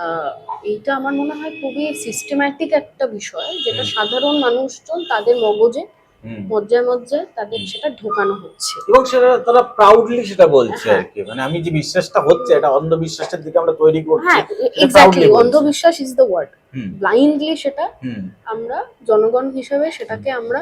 আহ, এইটা আমার মনে হয় খুবই সিস্টেম্যাটিক একটা বিষয়, যেটা হুম। সাধারণ মানুষজন তাদের মগজে হুম। মজ্জায় মজ্জায় তাদের হুম। সেটা ঢোকানো হচ্ছে। এবং সেটা তারা প্রাউডলি সেটা বলছে হ্যাঁ। আর কি, মানে আমি যে বিশ্বাসটা হচ্ছে এটা অন্ধবিশ্বাসের দিকে আমরা তৈরি করছি, হ্যাঁ, এটা এক্স্যাক্টলি, proudly বলছে। অন্ধবিশ্বাস is the word. Hmm blindly সেটা হুম আমরা জনগণ হিসেবে সেটাকে আমরা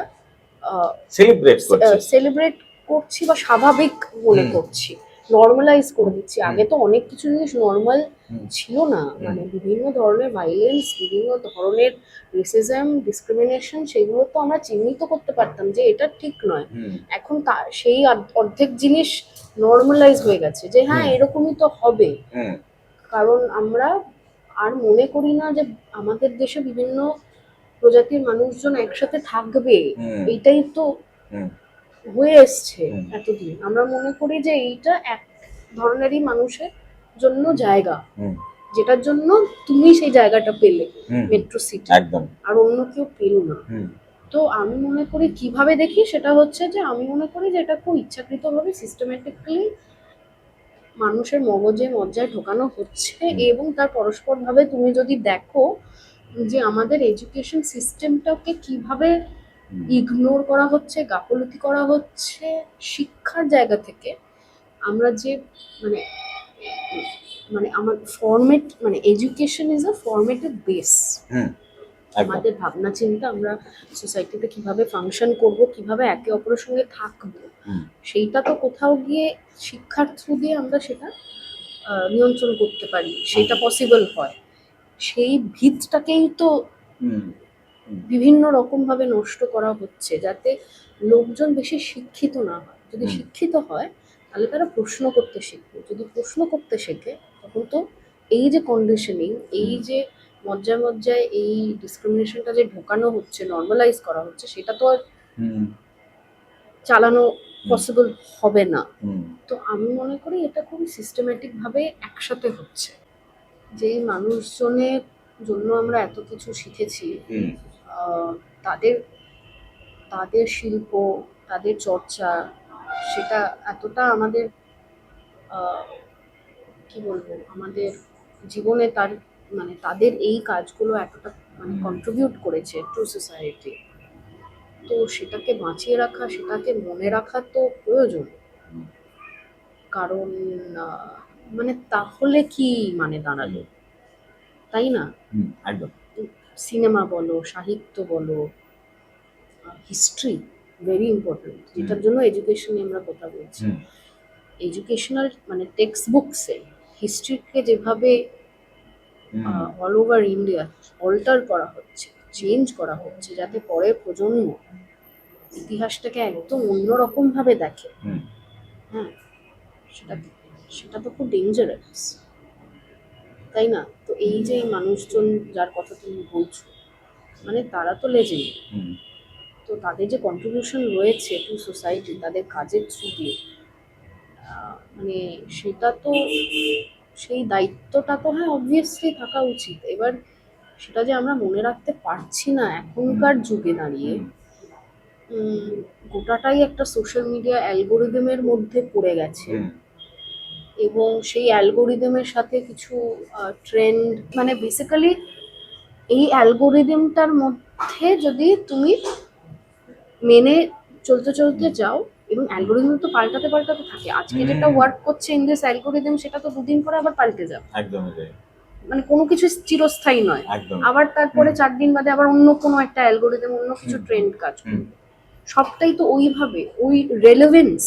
সেলিব্রেট করছি। সেলিব্রেট করছি বা স্বাভাবিক মনে হুম। করছি, নর্মালাইজ করে দিচ্ছি। হুম। আগে তো অনেক কিছু জিনিস নর্মাল হুম। ছিল না, হুম। মানে বিভিন্ন ধরনের ভাইলেন্স, বিভিন্ন ধরনের রেসিজম, ডিসক্রিমিনেশন, সেগুলো তো আমরা চিহ্নিত করতে পারতাম যে এটা ঠিক নয়। হুম। এখন সেই অর্ধেক জিনিস নর্মালাইজ হয়ে গেছে যে হ্যাঁ হুম। এরকমই তো হবে, হুম। কারণ আমরা আর মনে করি না যে আমাদের দেশে বিভিন্ন প্রজাতির মানুষজন একসাথে থাকবে। হুম। এইটাই তো হুম। হয়ে এসছে হুম। এতদিন। আমরা মনে করি যে এইটা এক ধরনেরই মানুষের জন্য জায়গা, হুম। যেটার জন্য তুমি সেই জায়গাটা পেলে হুম। মেট্রো সিটি, একদম। আর অন্য কেউ পেল না। হুম। তো আমি মনে করি কিভাবে দেখি সেটা হচ্ছে যে আমি মনে করি যে এটা খুব ইচ্ছাকৃতভাবে সিস্টেমেটিক্যালি মানুষের মগজে মজ্জায় ঢোকানো হচ্ছে। হুম। এবং তার পরস্পরভাবে তুমি যদি দেখো যে আমাদের এডুকেশন সিস্টেমটাকে কিভাবে হুম। ইগনোর করা হচ্ছে, গাফলতি করা হচ্ছে শিক্ষার জায়গা থেকে। আমরা যে মানে মানে আমার ফরম্যাট, মানে education is a formatted base. Hmm. একদম। আমাদের ভাবনা চিন্তা, আমরা সোসাইটিতে কিভাবে ফাংশন করব, কিভাবে একে অপরের সঙ্গে থাকবো, হুম। সেইটা তো কোথাও গিয়ে শিক্ষার থ্রু দিয়ে আমরা সেটা নিয়ন্ত্রণ করতে পারি, সেটা পসিবল হয়। সেই ভিতটাকেই তো হুম। হুম। বিভিন্ন রকমভাবে নষ্ট করা হচ্ছে, যাতে লোকজন বেশি শিক্ষিত না হয়। যদি হুম। শিক্ষিত হয় তাহলে তারা প্রশ্ন করতে শিখবে, যদি প্রশ্ন করতে শেখে তখন তো এই যে কন্ডিশনিং, এই যে মজ্জায় মজ্জায় এই ডিসক্রিমিনেশনটা যে ঢোকানো হচ্ছে, নর্মালাইজ করা হচ্ছে, সেটা তো আর হুম। চালানো পসিবল হবে না। হুম। তো আমি মনে করি এটা খুবই সিস্টেম্যাটিক ভাবে একসাথে হচ্ছে। যেই মানুষজনের জন্য আমরা এত কিছু শিখেছি, হুম। তাদের তাদের শিল্প, তাদের চর্চা, সেটা এতটা আমাদের কি বলবো, আমাদের জীবনে তার মানে তাদের এই কাজগুলো এতটা মানে কন্ট্রিবিউট করেছে টু সোসাইটি, তো সেটাকে বাঁচিয়ে রাখা, সেটাকে মনে রাখা তো প্রয়োজন। কারণ মানে তাহলে কি মানে দাঁড়ালো, তাই না? হুম। একদম। সিনেমা বলো, সাহিত্য বলো, হিস্ট্রি ভেরি ইম্পর্টেন্ট, যেটার জন্য এডুকেশন নিয়ে আমরা কথা বলছি। হুম। এডুকেশনাল মানে টেক্সট বুকসে হিস্ট্রিকে যেভাবে হুম। অল ওভার ইন্ডিয়া অল্টার করা হচ্ছে, চেঞ্জ করা হচ্ছে, যাতে পরের প্রজন্ম ইতিহাসটাকে একদম অন্যরকম ভাবে দেখে, হুম। হ্যাঁ, সেটা সেটা তো খুব ডেঞ্জারাস, তাই না? তো এই যে এই মানুষজন যার কথা তুমি বলছো, মানে তারা তো লেজেন্ড, হুম। তো তাদের যে কন্ট্রিবিউশন রয়েছে টু সোসাইটি তাদের কাজের থ্রু দিয়ে, মানে সেটা তো, সেই দায়িত্বটা তো হ্যাঁ অবভিয়াসলি থাকা উচিত। এবার সেটা যে আমরা মনে রাখতে পারছি না এখনকার যুগে দাঁড়িয়ে, গোটাটাই একটা সোশ্যাল মিডিয়া অ্যালগোরিদমের মধ্যে পড়ে গেছে। হুম। এবং সেই অ্যালগোরিদমের সাথে কিছু ট্রেন্ড, মানে বেসিক্যালি এই অ্যালগোরিদমটার মধ্যে যদি তুমি মেনে চলতে চলতে যাও, এবং অ্যালগোরিদম তো পাল্টাতে পাল্টাতে থাকে, আজকে যেটা ওয়ার্ক করছে ইন দিস অ্যালগোরিদম সেটা তো দুদিন পরে আবার পাল্টে যাবে, একদমই তাই। মানে কোনো কিছু চিরস্থায়ী নয়। একদম। আবার তারপরে 4 দিন বাদে আবার অন্য কোনো একটা অ্যালগোরিদম, অন্য কিছু ট্রেন্ড কাজ করবে। সবটাই তো ওইভাবে ওই রেলেভেন্স,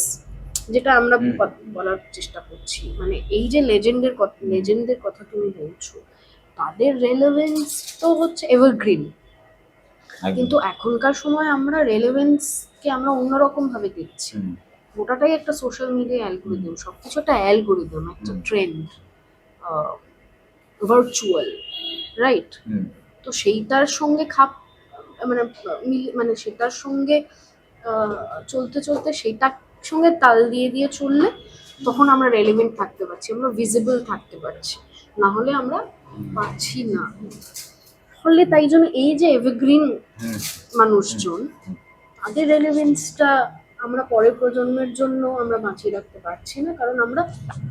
যেটা আমরা বলার চেষ্টা করছি, মানে এই যে লেজেন্ডের কথা তুমি বলছো, তাদের রেলেভেন্স তো হচ্ছে এভারগ্রিন। কিন্তু এখনকার সময় আমরা রেলেভেন্সকে আমরা অন্যরকম ভাবে দেখছি। গোটাটাই একটা সোশ্যাল মিডিয়া অ্যালগোরিদম, সবকিছু একটা অ্যালগোরিদম, একটা ট্রেন্ড, ভার্চুয়াল, রাইট? তো সেইটার সঙ্গে মানে মানে সেটার সঙ্গে চলতে চলতে সেইটার সঙ্গে তাল দিয়ে দিয়ে চললে তখন আমরা রেলেভেন্ট থাকতে পারছি, আমরা ভিজিবল থাকতে পারছি, না হলে আমরা পারছি না। ফলে তাই জন্য এই যে এভারগ্রিন মানুষজন, তাদের রেলেভেন্সটা আমরা পরের প্রজন্মের জন্য আমরা বাঁচিয়ে রাখতে পারছি না, কারণ আমরা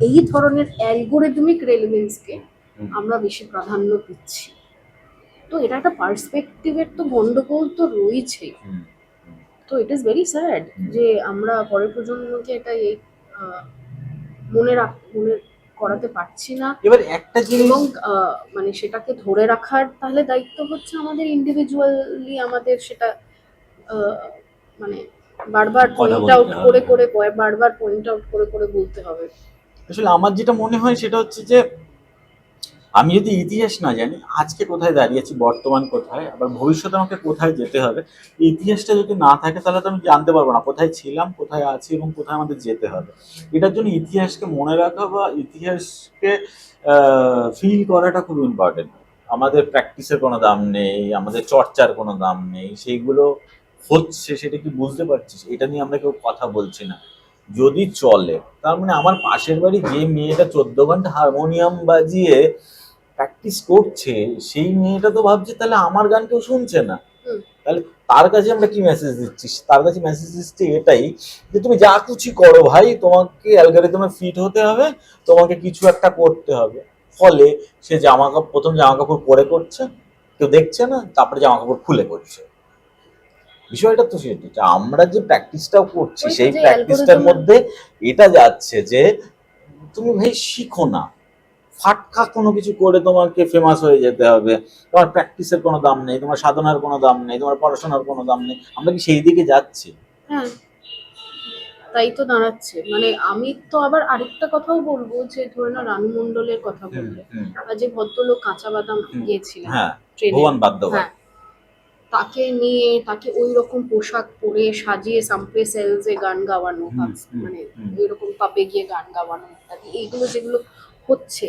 এই ধরনের অ্যালগোরিদমিক রেলেভেন্সকে আমরা বেশি প্রাধান্য দিচ্ছি। তো এটা একটা পার্সপেক্টিভের তো গন্ডগোল তো রয়েছে। তো ইট ইজ ভেরি স্যাড যে আমরা পরের প্রজন্মকে এটা আহ, মনে করাতে পারছি না। এবার একটা জিনিস, এবং মানে সেটাকে ধরে রাখার তাহলে দায়িত্ব হচ্ছে আমাদের ইন্ডিভিজুয়ালি, আমাদের সেটা আহ, মানে বারবার কথা পয়েন্ট বলতে আউট হবে। বারবার পয়েন্ট আউট করে বলতে হবে। আসলে আমার যেটা মনে হয় সেটা হচ্ছে যে আমি যদি ইতিহাস না জানি আজকে কোথায় দাঁড়িয়েছি, বর্তমান কোথায়, আবার ভবিষ্যতে আমাকে কোথায় যেতে হবে, এই ইতিহাসটা যদি না থাকে তাহলে তো আমি জানতে পারবো না কোথায় ছিলাম, কোথায় আছি এবং কোথায় আমাদের যেতে হবে। এটার জন্য ইতিহাসকে মনে রাখা বা ইতিহাসকে ফিল করাটা খুব ইম্পর্টেন্ট। আমাদের প্র্যাকটিসের কোনো দাম নেই, আমাদের চর্চার কোনো দাম নেই, সেইগুলো হচ্ছে সেটা কি বুঝতে পারছিস, এটা নিয়ে আমরা কেউ কথা বলছি না। যদি চলে তার মানে আমার পাশের বাড়ি যে মেয়েটা 14 ঘন্টা হারমোনিয়াম বাজিয়ে প্র্যাকটিস করছে, সেই মেয়েটা তো ভাবছে তাহলে আমার গান কেউ শুনছে না। হুম। তাহলে তার কাছে আমরা কি মেসেজ দিচ্ছি? তার কাছে মেসেজ দিচ্ছি এটাই যে তুমি যা খুশি করো ভাই, তোমাকে অ্যালগরিদমে ফিট হতে হবে, তোমাকে কিছু একটা করতে হবে। ফলে সে প্রথম জামা কাপড় পরে করছে, কেউ দেখছে না, তারপরে জামা কাপড় খুলে করছে। বিষয়টা তো সেটা, আমরা যে প্র্যাকটিসটাও করছি ওই তো সেই যে প্র্যাকটিসটার অ্যালগোরিদম। মধ্যে এটা যাচ্ছে যে তুমি ভাই শিখো না, ফাটকা কোনো কিছু করে তোমাকে ফেমাস হয়ে যেতে হবে, তোমার প্র্যাকটিসের কোনো দাম নেই, তোমার সাধনার কোনো দাম নেই, তোমার পড়াশোনার কোনো দাম নেই। আমরা কি সেই দিকে যাচ্ছি? হ্যাঁ, তাই তো দাঁড়াচ্ছে। মানে আমি তো আবার আরেকটা কথাও বলবো, যে ধরে না রানু মণ্ডলের কথা হুম বললে, হুম বা যে ভদ্রলোক কাঁচা বাদাম হুম। গিয়েছিলেন হ্যাঁ, ট্রেনে। ভুবন বাদ্যকর। হ্যাঁ, তাকে নিয়ে তাকে ওই রকম পোশাক পরে সাজিয়ে সাম্প্রে সেলসে গান গাওয়ানো, হুম হুম মানে হুম। ওইরকম পাবে গিয়ে গান গাওয়ানো ইত্যাদি, এইগুলো যেগুলো হচ্ছে,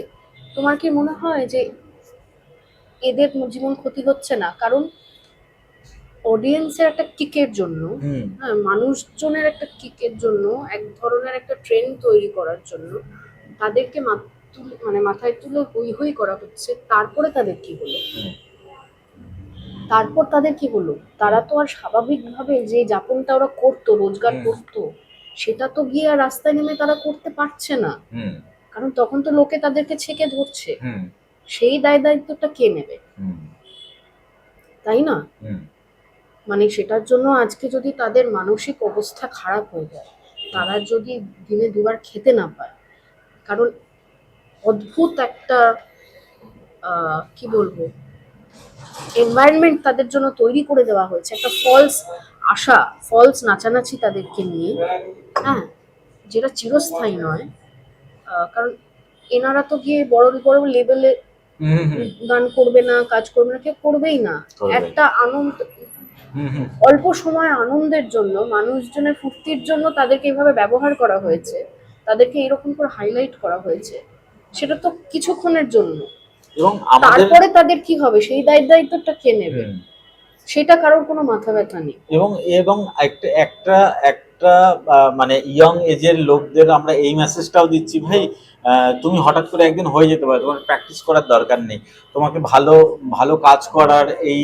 তোমার কি মনে হয় যে এদের জীবন ক্ষতি হচ্ছে না? কারণ অডিয়েন্সের একটা কিকের জন্য, হুম হ্যাঁ, মানুষজনের একটা কিকের জন্য, এক ধরনের একটা ট্রেন্ড তৈরি করার জন্য তাদেরকে মানে মাথায় তুলে হই হই করা হচ্ছে। তারপরে তাদের কি হলো? হুম তারপর তাদের কি হলো? তারা তো আর স্বাভাবিকভাবে যে যাপনটা ওরা করতো, রোজগার হুম করতো, সেটা তো গিয়ে আর রাস্তায় নেমে তারা করতে পারছে না। হুম কারণ তখন তো লোকে তাদেরকে ছেঁকে ধরছে। হুম সেই দায় দায়িত্বটা কে নেবে? হুম তাই না? হুম মানে সেটার জন্য আজকে যদি তাদের মানসিক অবস্থা খারাপ হয়ে যায়, তারা যদি দিনে দুবার খেতে না পায়, কারণ অদ্ভুত একটা কি বলবো এনভায়রনমেন্ট তাদের জন্য তৈরি করে দেওয়া হয়েছে, একটা ফলস আশা, ফলস নাচানাচি তাদেরকে নিয়ে, হ্যাঁ, যেটা চিরস্থায়ী নয়। কারণ এনারা তো গিয়ে বড় বড় লেভেলে হুম হুম গান করবে না, কাজ করবে না, কেউ করবেই না। করবে। একটা আনন্দ, হুম হুম অল্প সময় আনন্দের জন্য, মানুষজনের ফুর্তির জন্য তাদেরকে এইভাবে ব্যবহার করা হয়েছে, তাদেরকে এরকম করে হাইলাইট করা হয়েছে, সেটা তো কিছুক্ষণের জন্য। এবং আমাদের তারপরে তাদের কি হবে সেই দায়িত্বটা কে নেবে? হুম সেটা কারোর কোনো মাথা ব্যথা নেই। এবং এবং একটা একটা একটা মানে ইয়ং এজের লোকদের আমরা এই মেসেজটাও দিচ্ছি, ভাই তুমি হঠাৎ করে একদিন হয়ে যেতে পারে, তোমার প্র্যাকটিস করার দরকার নেই, তোমাকে ভালো ভালো কাজ করার এই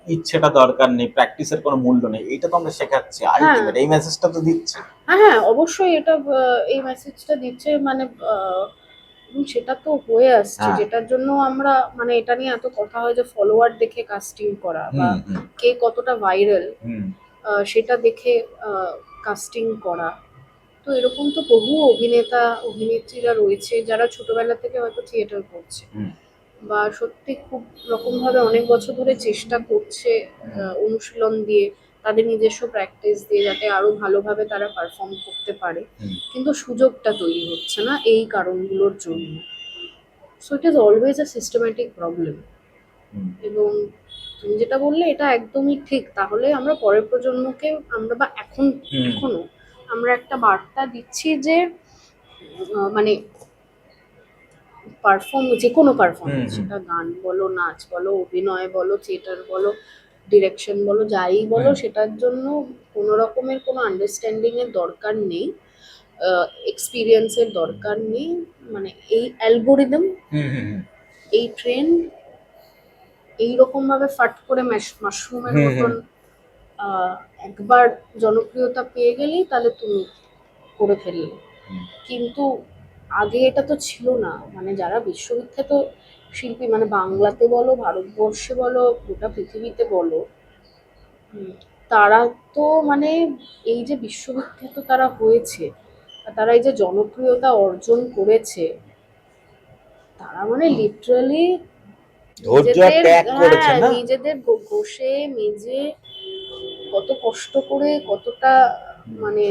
ইচ্ছেটা দরকার নেই, প্র্যাকটিসের কোনো মূল্য নেই, এইটা তো আমরা শেখাচ্ছি হ্যাঁ, আলটিমেট, এই মেসেজটা তো দিচ্ছি। হ্যাঁ, হ্যাঁ, অবশ্যই এটা এই মেসেজটা দিচ্ছে, মানে এবং সেটা তো হয়ে আসছে, হ্যাঁ। যেটার জন্য আমরা, মানে এটা নিয়ে এত কথা হয় যে ফলোয়ার দেখে কাস্টিং করা, বা হুম হুম কে কতটা ভাইরাল হুম সেটা দেখে কাস্টিং করা। তো এরকম তো বহু অভিনেতা অভিনেত্রীরা রয়েছে যারা ছোটবেলা থেকে হয়তো থিয়েটার করছে, হুম বা সত্যি খুব রকমভাবে অনেক বছর ধরে চেষ্টা করছে, অনুশীলন দিয়ে, তাদের নিজস্ব প্র্যাকটিস দিয়ে, যাতে আরো ভালোভাবে তারা পারফর্ম করতে পারে, হুম কিন্তু সুযোগটা তৈরি হচ্ছে না এই কারণগুলোর জন্য। So it is always a systematic problem. Hmm এবং তুমি যেটা বললে এটা একদমই ঠিক। তাহলে আমরা পরের প্রজন্মকে, আমরা বা হুম এখনো আমরা একটা বার্তা দিচ্ছি যে মানে যে কোনো হুম পারফরমেন্স, হুম সেটা গান বলো, নাচ বলো, অভিনয় বলো, থিয়েটার বলো, ডিরেকশন বলো, যাই বলো, হুম সেটার জন্য কোনো রকমের কোনো আন্ডারস্ট্যান্ডিং এর দরকার নেই, এক্সপিরিয়েন্সের দরকার নেই। মানে এই অ্যালগোরিদম, হুম হুম এই ট্রেন্ড এইরকম ভাবে ফাট করে মাশরুমের হুম মতন হুম আহ, একবার জনপ্রিয়তা পেয়ে গেলেই তাহলে তুমি করে ফেললে। হুম কিন্তু আগে এটা তো ছিল না। মানে যারা বিশ্ববিখ্যাত শিল্পী, মানে বাংলাতে বলো, ভারতবর্ষে বলো, গোটা পৃথিবীতে বলো, তারা তো মানে এই যে বিশ্ববিখ্যাত তারা হয়েছে, আর তারা এই যে জনপ্রিয়তা অর্জন করেছে, তারা মানে লিটারালি ধৈর্য আর নিজেদের, ত্যাগ করেছে না। নিজেদের ঘষে মেজে কত কষ্ট করে, কতটা মানে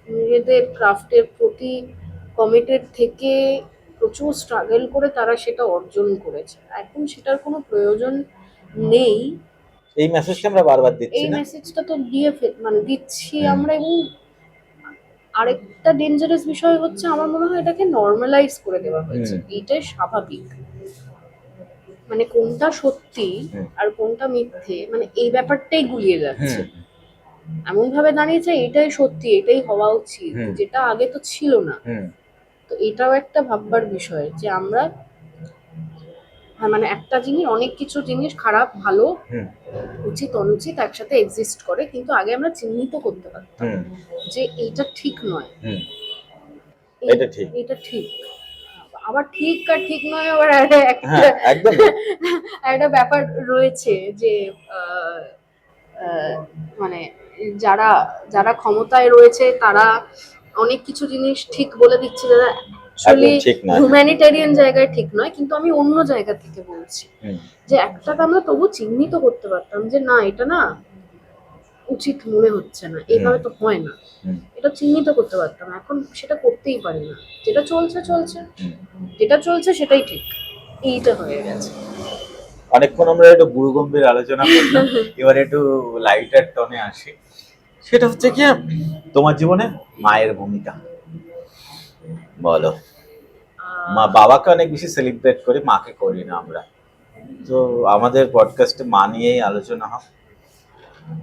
নিজেদের ক্রাফটের প্রতি কমিটেড থেকে প্রচুর স্ট্রাগল করে তারা সেটা অর্জন করেছে। এখন সেটার কোনো প্রয়োজন নেই। এই মেসেজটা আমরা বারবার দিচ্ছি এই না। মেসেজটা তো দিয়ে মানে দিচ্ছি হুম। আমরা। এবং আরেকটা ডেঞ্জারাস বিষয় হচ্ছে, আমার মনে হয় এটাকে নর্মালাইজ করে দেওয়া হয়েছে। এইটাই স্বাভাবিক, মানে কোনটা সত্যি হুম। আর কোনটা মিথ্যে, মানে এই ব্যাপারটাই গুলিয়ে যাচ্ছে। হুম। এমন ভাবে দাঁড়িয়েছে এটাই সত্যি, এটাই হওয়া উচিত, হুম। যেটা আগে তো ছিল না। হুম। তো এটাও একটা ভাববার বিষয় যে আমরা, হ্যাঁ, মানে একটা জিনিস, অনেক কিছু জিনিস খারাপ ভালো হুম। উচিত অনুচিত একসাথে এক্সিস্ট করে, কিন্তু আগে আমরা চিহ্নিত করতে পারতাম হুম। যে এইটা ঠিক নয়, হুম। এই- এটা ঠিক। এটা ঠিক। আবার ঠিক আর ঠিক নয় আবার একটা হ্যাঁ, একদম। একটা ব্যাপার রয়েছে যে আহ, আহ, মানে যারা যারা ক্ষমতায় রয়েছে তারা অনেক কিছু জিনিস ঠিক বলে দিচ্ছে, যারা অ্যাকচুয়ালি একদম ঠিক নয়। হিউম্যানিটেরিয়ান জায়গায় ঠিক নয়। কিন্তু আমি অন্য জায়গা থেকে বলছি হুম। যে একটাকে আমরা তবু চিহ্নিত করতে পারতাম যে না, এটা না উচিত মনে হচ্ছে না, এইভাবে তো হয় না, হুম। এটা চিহ্নিত করতে পারতাম। এখন সেটা করতেই পারি না, যেটা চলছে চলছে, হুম। যেটা চলছে সেটাই ঠিক, এইটা হয়ে গেছে। অনেকক্ষণ আমরা একটু গুরুগম্ভীর আলোচনা করলাম, এবার একটু লাইটার টনে আসি। সেটা হচ্ছে কি, তোমার জীবনে মায়ের ভূমিকা বলো। মা বাবাকে অনেক বেশি সেলিব্রেট করি, মাকে করি না আমরা। তো আমাদের পডকাস্টে মা নিয়েই আলোচনা হয়।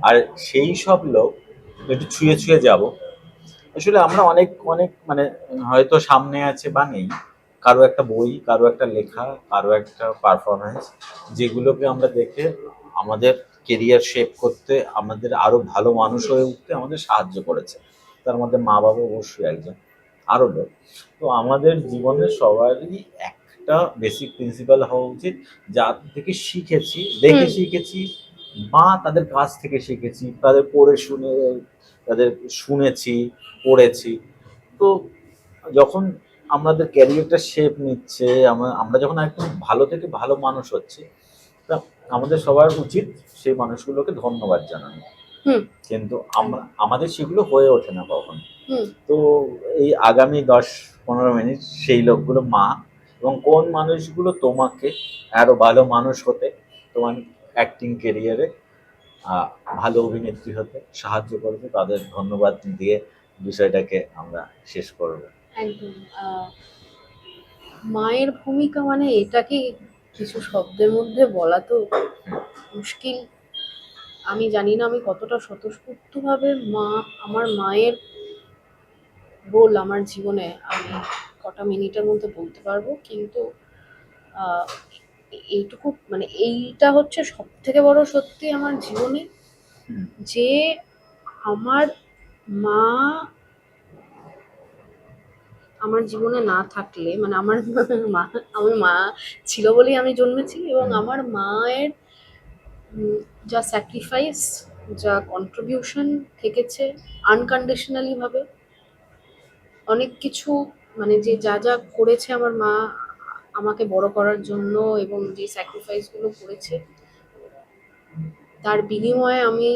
আর সেই সব লোক একটু ছুঁয়ে ছুঁয়ে যাব। আসলে আমরা অনেক অনেক মানে হয়তো সামনে আছে বা নেই, কারো একটা বই, কারো একটা লেখা, কারো একটা পারফরমেন্স, যেগুলোকে আমরা দেখে আমাদের কেরিয়ার শেপ করতে, আমাদের আরো ভালো মানুষ হয়ে উঠতে আমাদের সাহায্য করেছে। তার মধ্যে মা বাবা অবশ্যই একজন, আরো লোক। তো আমাদের জীবনে সবারই একটা বেসিক প্রিন্সিপাল হওয়া উচিত, যার থেকে শিখেছি, দেখে শিখেছি, বা তাদের কাছ থেকে শিখেছি, তাদের পড়ে শুনে, তাদের শুনেছি, পড়েছি। তো যখন আমাদের ক্যারিয়ারটা শেপ নিচ্ছে, আমরা যখন একদম ভালো থেকে ভালো মানুষ হচ্ছি, তা আমাদের সবার উচিত সেই মানুষগুলোকে ধন্যবাদ জানানো। হুম। কিন্তু আমাদের সেগুলো হয়ে ওঠে না কখন। হুম। তো এই আগামী 10-15 মিনিট সেই লোকগুলো মা, এবং কোন মানুষগুলো তোমাকে আরো ভালো মানুষ হতে, তোমার অ্যাক্টিং কেরিয়ারে ভালো অভিনেত্রী হতে সাহায্য করবে, তাদের ধন্যবাদ দিয়ে বিষয়টাকে আমরা শেষ করব। একদম। মায়ের ভূমিকা মানে এটাকে কিছু শব্দের মধ্যে বলা তো মুশকিল। আমি জানি না আমি কতটা স্বতঃস্ফূর্তভাবে আমার মায়ের রোল আমার জীবনে আমি কটা মিনিটের মধ্যে বলতে পারবো, কিন্তু আহ, এইটুকু মানে এইটা হচ্ছে সব থেকে বড় সত্যি আমার জীবনে, হুম। যে আমার মা আমার জীবনে না থাকলে, মানে আমার মা, আমার মা ছিল বলেই আমি জন্মেছি, এবং আমার মায়ের যা স্যাক্রিফাইস, যা কন্ট্রিবিউশন থেকেছে আনকন্ডিশনালি ভাবে, অনেক কিছু, মানে যে যা যা করেছে আমার মা আমাকে বড় করার জন্য, এবং যে স্যাক্রিফাইসগুলো করেছে তার বিনিময়ে আমি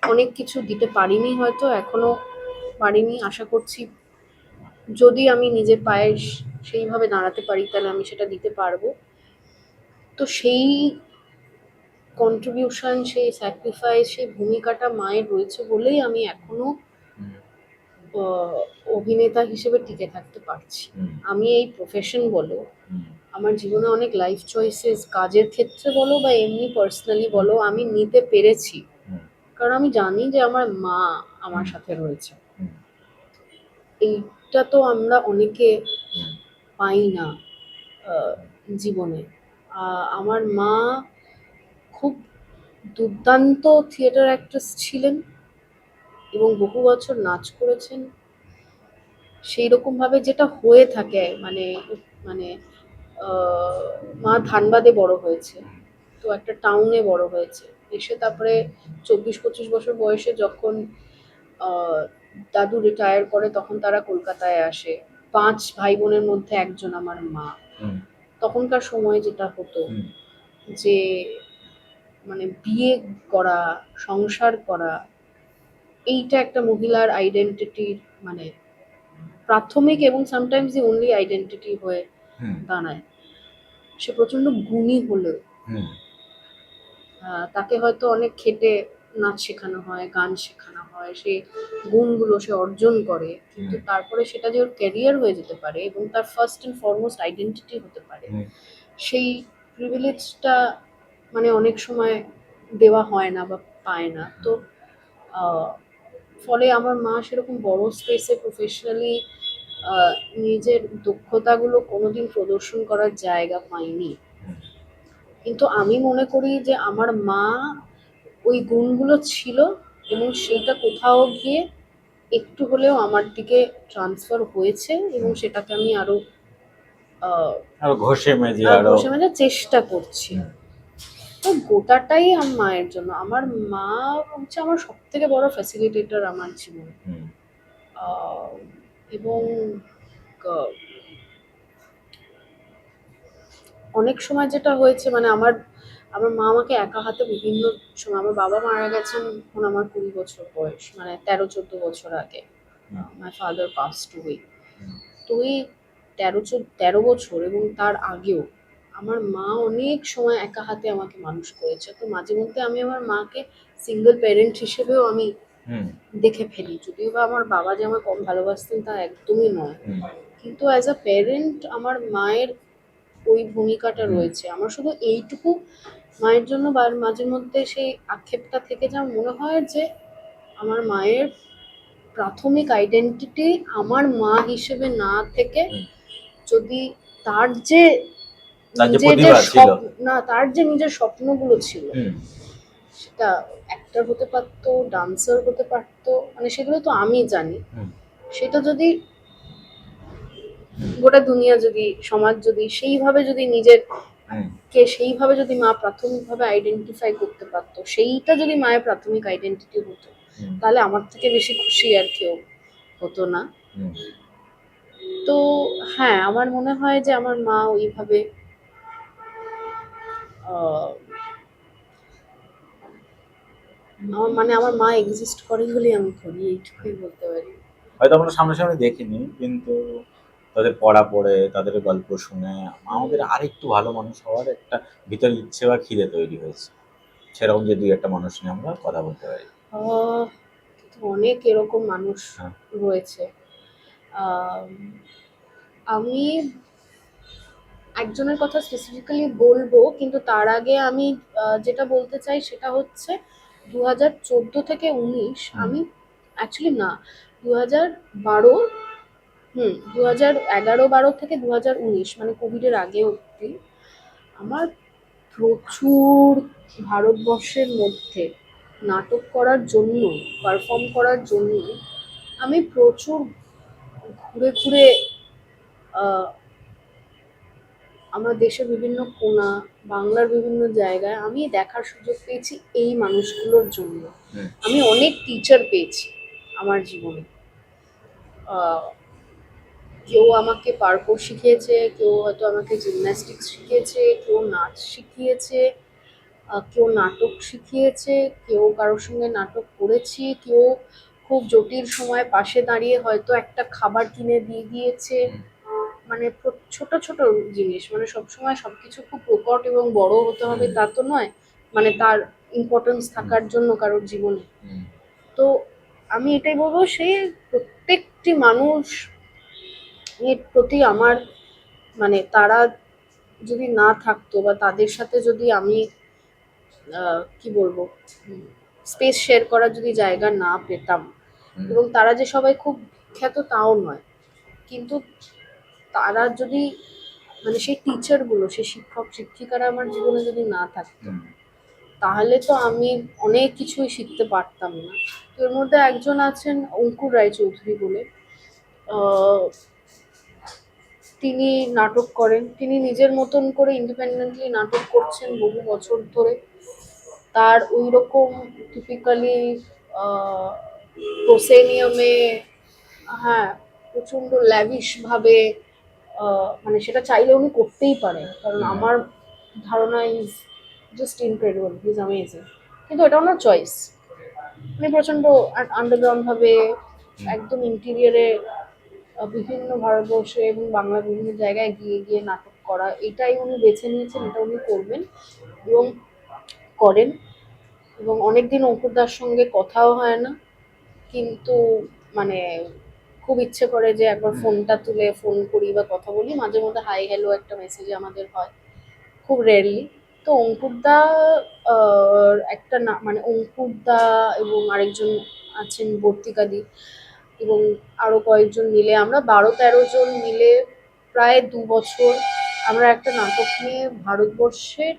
অনেক কিছু দিতে পারিনি, হয়তো এখনো পারিনি। আশা করছি যদি আমি নিজের পায়ে সেইভাবে দাঁড়াতে পারি তাহলে আমি সেটা দিতে পারবো। তো সেই কন্ট্রিবিউশন, সেই স্যাক্রিফাইস, সেই ভূমিকাটা মায়ের রয়েছে বলেই আমি এখনো অভিনেতা হিসেবে টিকে থাকতে পারছি। আমি এই প্রফেশন বলো, আমার জীবনে অনেক লাইফ চয়েসেস, কাজের ক্ষেত্রে বলো বা এমনি পার্সোনালি বলো, আমি নিতে পেরেছি কারণ আমি জানি যে আমার মা আমার সাথে রয়েছে। এইটা তো আমরা অনেকে পাই না জীবনে। আমার মা খুব দুর্দান্ত থিয়েটার অ্যাক্ট্রেস ছিলেন এবং বহু বছর নাচ করেছেন। সেই রকম ভাবে যেটা হয়ে থাকে, মানে মানে মা ধানবাদে বড় হয়েছে, তো একটা টাউনে বড় হয়েছে, এসে তারপরে 24-25 বছর বয়সে যখন আহ, দাদু রিটায়ার করে তখন তারা কলকাতায় আসে। 5 ভাই বোনের মধ্যে একজন আমার মা। হুম, তখনকার সময় যেটা হতো হুম, যে মানে বিয়ে করা, সংসার করা, এইটা একটা মহিলার আইডেন্টিটির মানে প্রাথমিক এবং সামটাইমস দি অনলি আইডেন্টিটি হয়ে হুম, দাঁড়ায়। সে প্রচন্ড গুণী হলেও হুম, তাকে হয়তো অনেক খেটে নাচ শেখানো হয়, গান শেখানো হয়, সে গুণগুলো সে অর্জন করে, কিন্তু হুম, তারপরে সেটা যে ওর ক্যারিয়ার হয়ে যেতে পারে এবং তার ফার্স্ট অ্যান্ড ফরমোস্ট আইডেন্টিটি হতে পারে, হুম, সেই প্রিভিলেজটা মানে অনেক সময় দেওয়া হয় না বা পায় না। তো আহ, ফলে আমার মা সেরকম বড় স্পেসে প্রফেশনালি নিজের দক্ষতাগুলো কোনোদিন প্রদর্শন করার জায়গা পায়নি। হুম, কিন্তু আমি মনে করি যে আমার মা ওই গুণগুলো ছিল এবং সেইটা কোথাও গিয়ে একটু হলেও আমার দিকে ট্রান্সফার হয়েছে এবং হুম। সেটাকে আমি আরো আহ, আরো ঘষে মেজে আরো আরো। ঘষে মেজার চেষ্টা করছি। হুম, তো গোটাটাই আমার মায়ের জন্য। আমার মা হচ্ছে আমার সব থেকে বড় ফ্যাসিলিটেটর আমার জীবনে। হুম, আহ, এবং আহ, অনেক সময় যেটা হয়েছে মানে আমার আমার মা আমাকে একা হাতে বিভিন্ন সময়, আমার বাবা মারা গেছেন যখন আমার 20 বছর বয়স, মানে 13-14 বছর আগে। হুম, মাই ফাদার পাস্ট অ্যাওয়ে। হুম, তো এই 13 বছর এবং তার আগেও আমার মা অনেক সময় একা হাতে আমাকে মানুষ করেছে। তো মাঝে মধ্যে আমি আমার মাকে সিঙ্গেল প্যারেন্ট হিসেবেও আমি হুম, দেখে ফেলি, যদিও বা আমার বাবা যে আমায় কম ভালোবাসতেন তা একদমই নয়, হুম, কিন্তু অ্যাজ আ প্যারেন্ট আমার মায়ের ওই ভূমিকাটা হুম, রয়েছে। আমার শুধু এইটুকু মায়ের জন্য বা মাঝে মধ্যে সেই আক্ষেপটা থেকে যা মনে হয় যে আমার মায়ের প্রাথমিক আইডেন্টিটি আমার মা হিসেবে না থেকে হুম। যদি তার যে তার যে নিজের যে প্রতিভা ছিল। না তার যে নিজের স্বপ্নগুলো ছিল, হুম, সেটা অ্যাক্টর হতে পারতো, ডান্সার হতে পারতো, মানে সেগুলো তো আমি জানি, হুম, সেটা যদি গোটা দুনিয়া যদি সমাজ যদি সেইভাবে যদি নিজের হুম, কে সেইভাবে যদি মা প্রাথমিকভাবে আইডেন্টিফাই করতে পারতো, সেইটা যদি মায়ের প্রাথমিক আইডেন্টিটি হতো, হুম, তাহলে আমার থেকে বেশি খুশি আর কেউ হতো না। হুম, তো হ্যাঁ, আমার মনে হয় যে আমার মা ওইভাবে আহ, মানে আমার মা এক্সিস্ট করে বলেই আমি করি, এইটুকুই বলতে পারি। হয়তো আমরা সামনাসামনি দেখিনি, কিন্তু তাদের পড়া পড়ে, তাদের গল্প শুনে আমাদের আরেকটু ভালো মানুষ হওয়ার একটা ভিতরে ইচ্ছে বা খিদে তৈরি হয়েছে। সেরকম যে দুই একটা মানুষ নিয়ে আমরা কথা বলতে পারি। আহ, অনেক এরকম মানুষ হ্যাঁ, রয়েছে। আহ, আমি একজনের কথা স্পেসিফিক্যালি বলবো, কিন্তু তার আগে আমি যেটা বলতে চাই সেটা হচ্ছে 2014 থেকে 19 হুম, আমি অ্যাকচুয়ালি না, 2012, 2011-12 থেকে 2019 মানে কোভিডের আগে অবধি আমার প্রচুর ভারতবর্ষের মধ্যে নাটক করার জন্য, পারফর্ম করার জন্য আমি প্রচুর ঘুরে ঘুরে আমার দেশের বিভিন্ন কোণা, বাংলার বিভিন্ন জায়গায় আমি দেখার সুযোগ পেয়েছি এই মানুষগুলোর জন্য। হুম, আমি অনেক টিচার পেয়েছি আমার জীবনে। আহ, কেউ আমাকে পার্কো শিখিয়েছে, কেউ হয়তো আমাকে জিমন্যাস্টিক্স শিখিয়েছে, কেউ নাচ শিখিয়েছে, কেউ নাটক শিখিয়েছে, কেউ কারোর সঙ্গে নাটক করেছি, কেউ খুব জটিল সময় পাশে দাঁড়িয়ে হয়তো একটা খাবার কিনে দিয়ে দিয়েছে। হুম, মানে ছোট ছোট জিনিস, মানে সবসময় সবকিছু খুব প্রকট এবং বড় হতে হবে হুম, তা তো নয়, মানে তার ইম্পর্টেন্স হুম, থাকার জন্য কারোর জীবনে। হুম, তো আমি এটাই বলবো, সেই প্রত্যেকটি মানুষ এর প্রতি আমার মানে তারা যদি না থাকতো বা তাদের সাথে যদি আমি কি বলবো স্পেস শেয়ার করার যদি জায়গা না পেতাম, হুম, এবং তারা যে সবাই খুব বিখ্যাত তাও নয়, কিন্তু তারা যদি মানে সেই টিচারগুলো, সেই শিক্ষক শিক্ষিকারা আমার জীবনে যদি না থাকতো, হুম, তাহলে তো আমি অনেক কিছুই শিখতে পারতাম না। তো এর মধ্যে একজন আছেন অঙ্কুর রায়চৌধুরী বলে। আহ, তিনি নাটক করেন, তিনি নিজের মতন করে ইন্ডিপেন্ডেন্টলি নাটক করছেন বহু বছর ধরে। তার ওই রকম টিপিক্যালি প্রোসেনিয়ামে, হ্যাঁ, প্রচন্ড ল্যাভিশ ভাবে মানে সেটা চাইলে উনি করতেই পারেন, কারণ আমার ধারণা is just incredible, is amazing. কিন্তু এটা ওনার চয়েস। উনি প্রচন্ড আন্ডারগ্রাউন্ড ভাবে একদম ইন্টেরিয়ারে বিভিন্ন ভারতবর্ষে এবং বাংলার বিভিন্ন জায়গায় গিয়ে গিয়ে নাটক করা, এটাই উনি বেছে নিয়েছেন, এটা উনি করবেন এবং করেন। এবং অনেকদিন অঙ্কুরদার সঙ্গে কথাও হয় না, কিন্তু মানে খুব ইচ্ছে করে যে একবার ফোনটা তুলে ফোন করি বা কথা বলি। মাঝে মধ্যে হাই হ্যালো একটা মেসেজে আমাদের হয়, খুব রেয়ারলি। তো অঙ্কুরদা একটা না, মানে অঙ্কুরদা এবং আরেকজন আছেন বর্তিকাদি, এবং আরো কয়েকজন মিলে আমরা 12-13 জন মিলে প্রায় 2 বছর আমরা একটা নাটক নিয়ে ভারতবর্ষের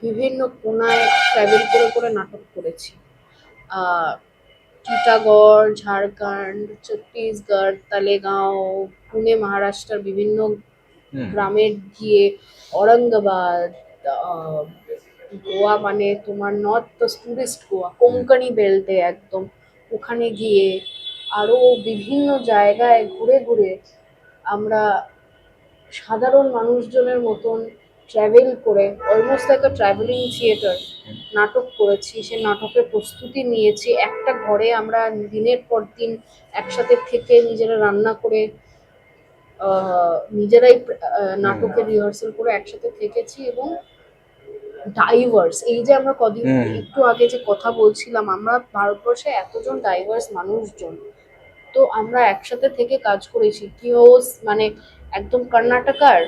বিভিন্ন কোনায় ট্রাভেল করে করে নাটক করেছি। টিটাগড়, ঝাড়খণ্ড, ছত্তিশগড়, তালেগাঁও, পুনে, মহারাষ্ট্রের বিভিন্ন গ্রামে গিয়ে, ঔরঙ্গাবাদ, গোয়া, মানে তোমার নর্থ টুরিস্ট গোয়া, কোঙ্কনি বেল্টে একদম ওখানে গিয়ে আরো বিভিন্ন জায়গায় ঘুরে ঘুরে আমরা সাধারণ মানুষজনের মতন ট্রাভেল করে, অলমোস্ট লাইক আ ট্রাভেলিং থিয়েটার, নাটক করেছি। সে নাটকের প্রস্তুতি নিয়েছি। একটা ঘরে আমরা দিনের পর দিন একসাথে থেকে নিজেরা রান্না করে নিজেরাই নাটকের রিহার্সাল করে একসাথে থেকেছি। এবং ডাইভার্স, এই যে আমরা কদিন একটু আগে যে কথা বলছিলাম, আমরা ভারতবর্ষে এতজন ডাইভার্স মানুষজন, তো আমরা একসাথে থেকে কাজ করেছি। কেউ মানে একদম কর্ণাটকার,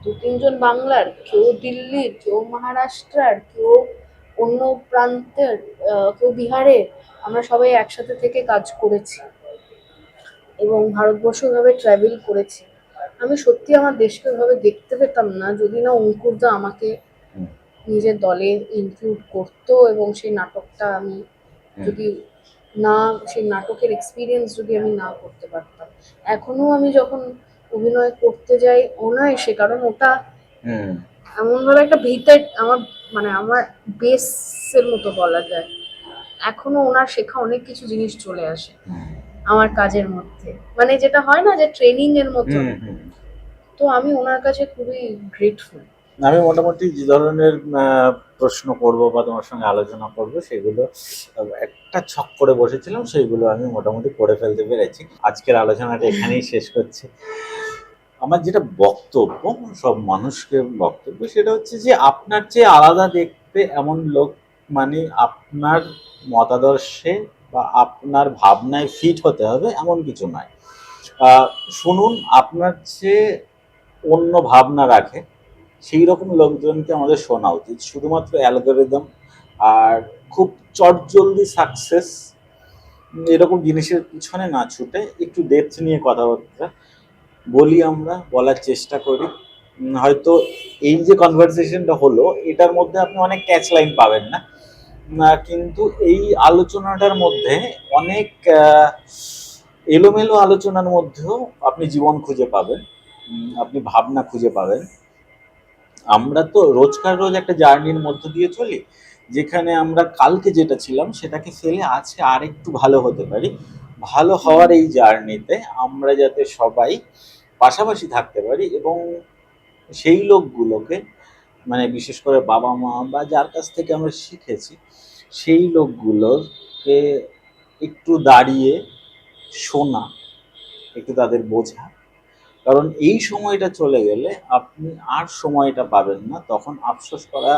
2-3 জন বাংলার, কেউ দিল্লির, কেউ মহারাষ্ট্রার, কেউ অন্য প্রান্তের, কেউ বিহারে, আমরা সবাই একসাথে থেকে কাজ করেছি এবং ভারতবর্ষ এভাবে ট্রাভেল করেছি। আমি সত্যি আমার দেশকে ওইভাবে দেখতে পেতাম না যদি না অঙ্কুরদা আমাকে নিজের দলে ইনক্লুড করতো, এবং সেই নাটকটা আমি যদি না, সেই নাটকের এক্সপিরিয়েন্স যদি আমি না করতে পারতাম। এখনো আমি যখন অভিনয় করতে যাই অনায়াসে, কারণ ওটা এমনভাবে একটা ভিতরে আমার, মানে আমার বেসের মতো বলা যায়, এখনো ওনার শেখা অনেক কিছু জিনিস চলে আসে আমার কাজের মধ্যে, মানে যেটা হয় না যে ট্রেনিং এর মতো। তো আমি ওনার কাছে খুবই গ্রেটফুল। আমি মোটামুটি যে ধরনের প্রশ্ন করব বা তোমার সঙ্গে আলোচনা করব সেগুলো একটা ছক করে বসেছিলাম, সেইগুলো আমি মোটামুটি করে ফেলতে পেরেছি। আজকের আলোচনাটা এখানেই শেষ করছি। আমার যেটা বক্তব্য, সব মানুষকে বক্তব্য, সেটা হচ্ছে যে আপনার চেয়ে আলাদা দেখতে এমন লোক মানে আপনার মতাদর্শে বা আপনার ভাবনায় ফিট হতে হবে এমন কিছু নয়। শুনুন, আপনার চেয়ে অন্য ভাবনা রাখে সেই রকম লোকজনকে আমাদের শোনা উচিত। শুধুমাত্র অ্যালগোরিদম আর খুব চটজলদি সাকসেস এরকম জিনিসের পিছনে না ছুটে একটু ডেপথ নিয়ে কথাবার্তা বলি, আমরা বলার চেষ্টা করি। হয়তো এই যে কনভারসেশনটা হলো এটার মধ্যে আপনি অনেক ক্যাচ লাইন পাবেন না, কিন্তু এই আলোচনাটার মধ্যে অনেক এলোমেলো আলোচনার মধ্যেও আপনি জীবন খুঁজে পাবেন, আপনি ভাবনা খুঁজে পাবেন। আমরা তো রোজকার রোজ একটা জার্নির মধ্য দিয়ে চলি, যেখানে আমরা কালকে যেটা ছিলাম সেটাকে ফেলে আজকে আর একটু ভালো হতে পারি। ভালো হওয়ার এই জার্নিতে আমরা যাতে সবাই পাশাপাশি থাকতে পারি, এবং সেই লোকগুলোকে, মানে বিশেষ করে বাবা মা বা যার কাছ থেকে আমরা শিখেছি, সেই লোকগুলোকে একটু দাঁড়িয়ে শোনা, একটু তাদের বোঝা। কারণ এই সময়টা চলে গেলে আপনি আর সময়টা পাবেন না, তখন আফসোস করা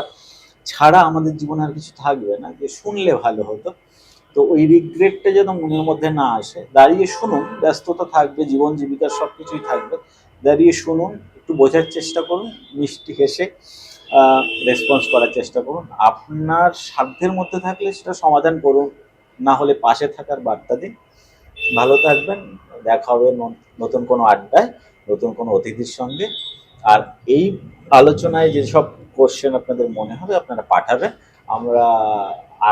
ছাড়া আমাদের জীবনে আর কিছু থাকবে না যে শুনলে ভালো হতো। তো ওই রিগ্রেটটা যেন মনের মধ্যে না আসে। দাঁড়িয়ে শুনুন, ব্যস্ততা থাকবে, জীবন জীবিকার সব কিছুই থাকবে, দাঁড়িয়ে শুনুন, একটু বোঝার চেষ্টা করুন, মিষ্টি হেসে রেসপন্স করার চেষ্টা করুন। আপনার সাধ্যের মধ্যে থাকলে সেটা সমাধান করুন, না হলে পাশে থাকার বার্তা দিন। ভালো থাকবেন, দেখা হবে নতুন কোনো আড্ডায়, নতুন কোনো অতিথির সঙ্গে। আর এই আলোচনায় যেসব কোশ্চেন আপনাদের মনে হবে আপনারা পাঠাবেন, আমরা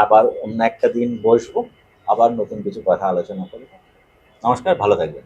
আবার অন্য একটা দিন বসবো, আবার নতুন কিছু কথা আলোচনা করবো। নমস্কার, ভালো থাকবেন।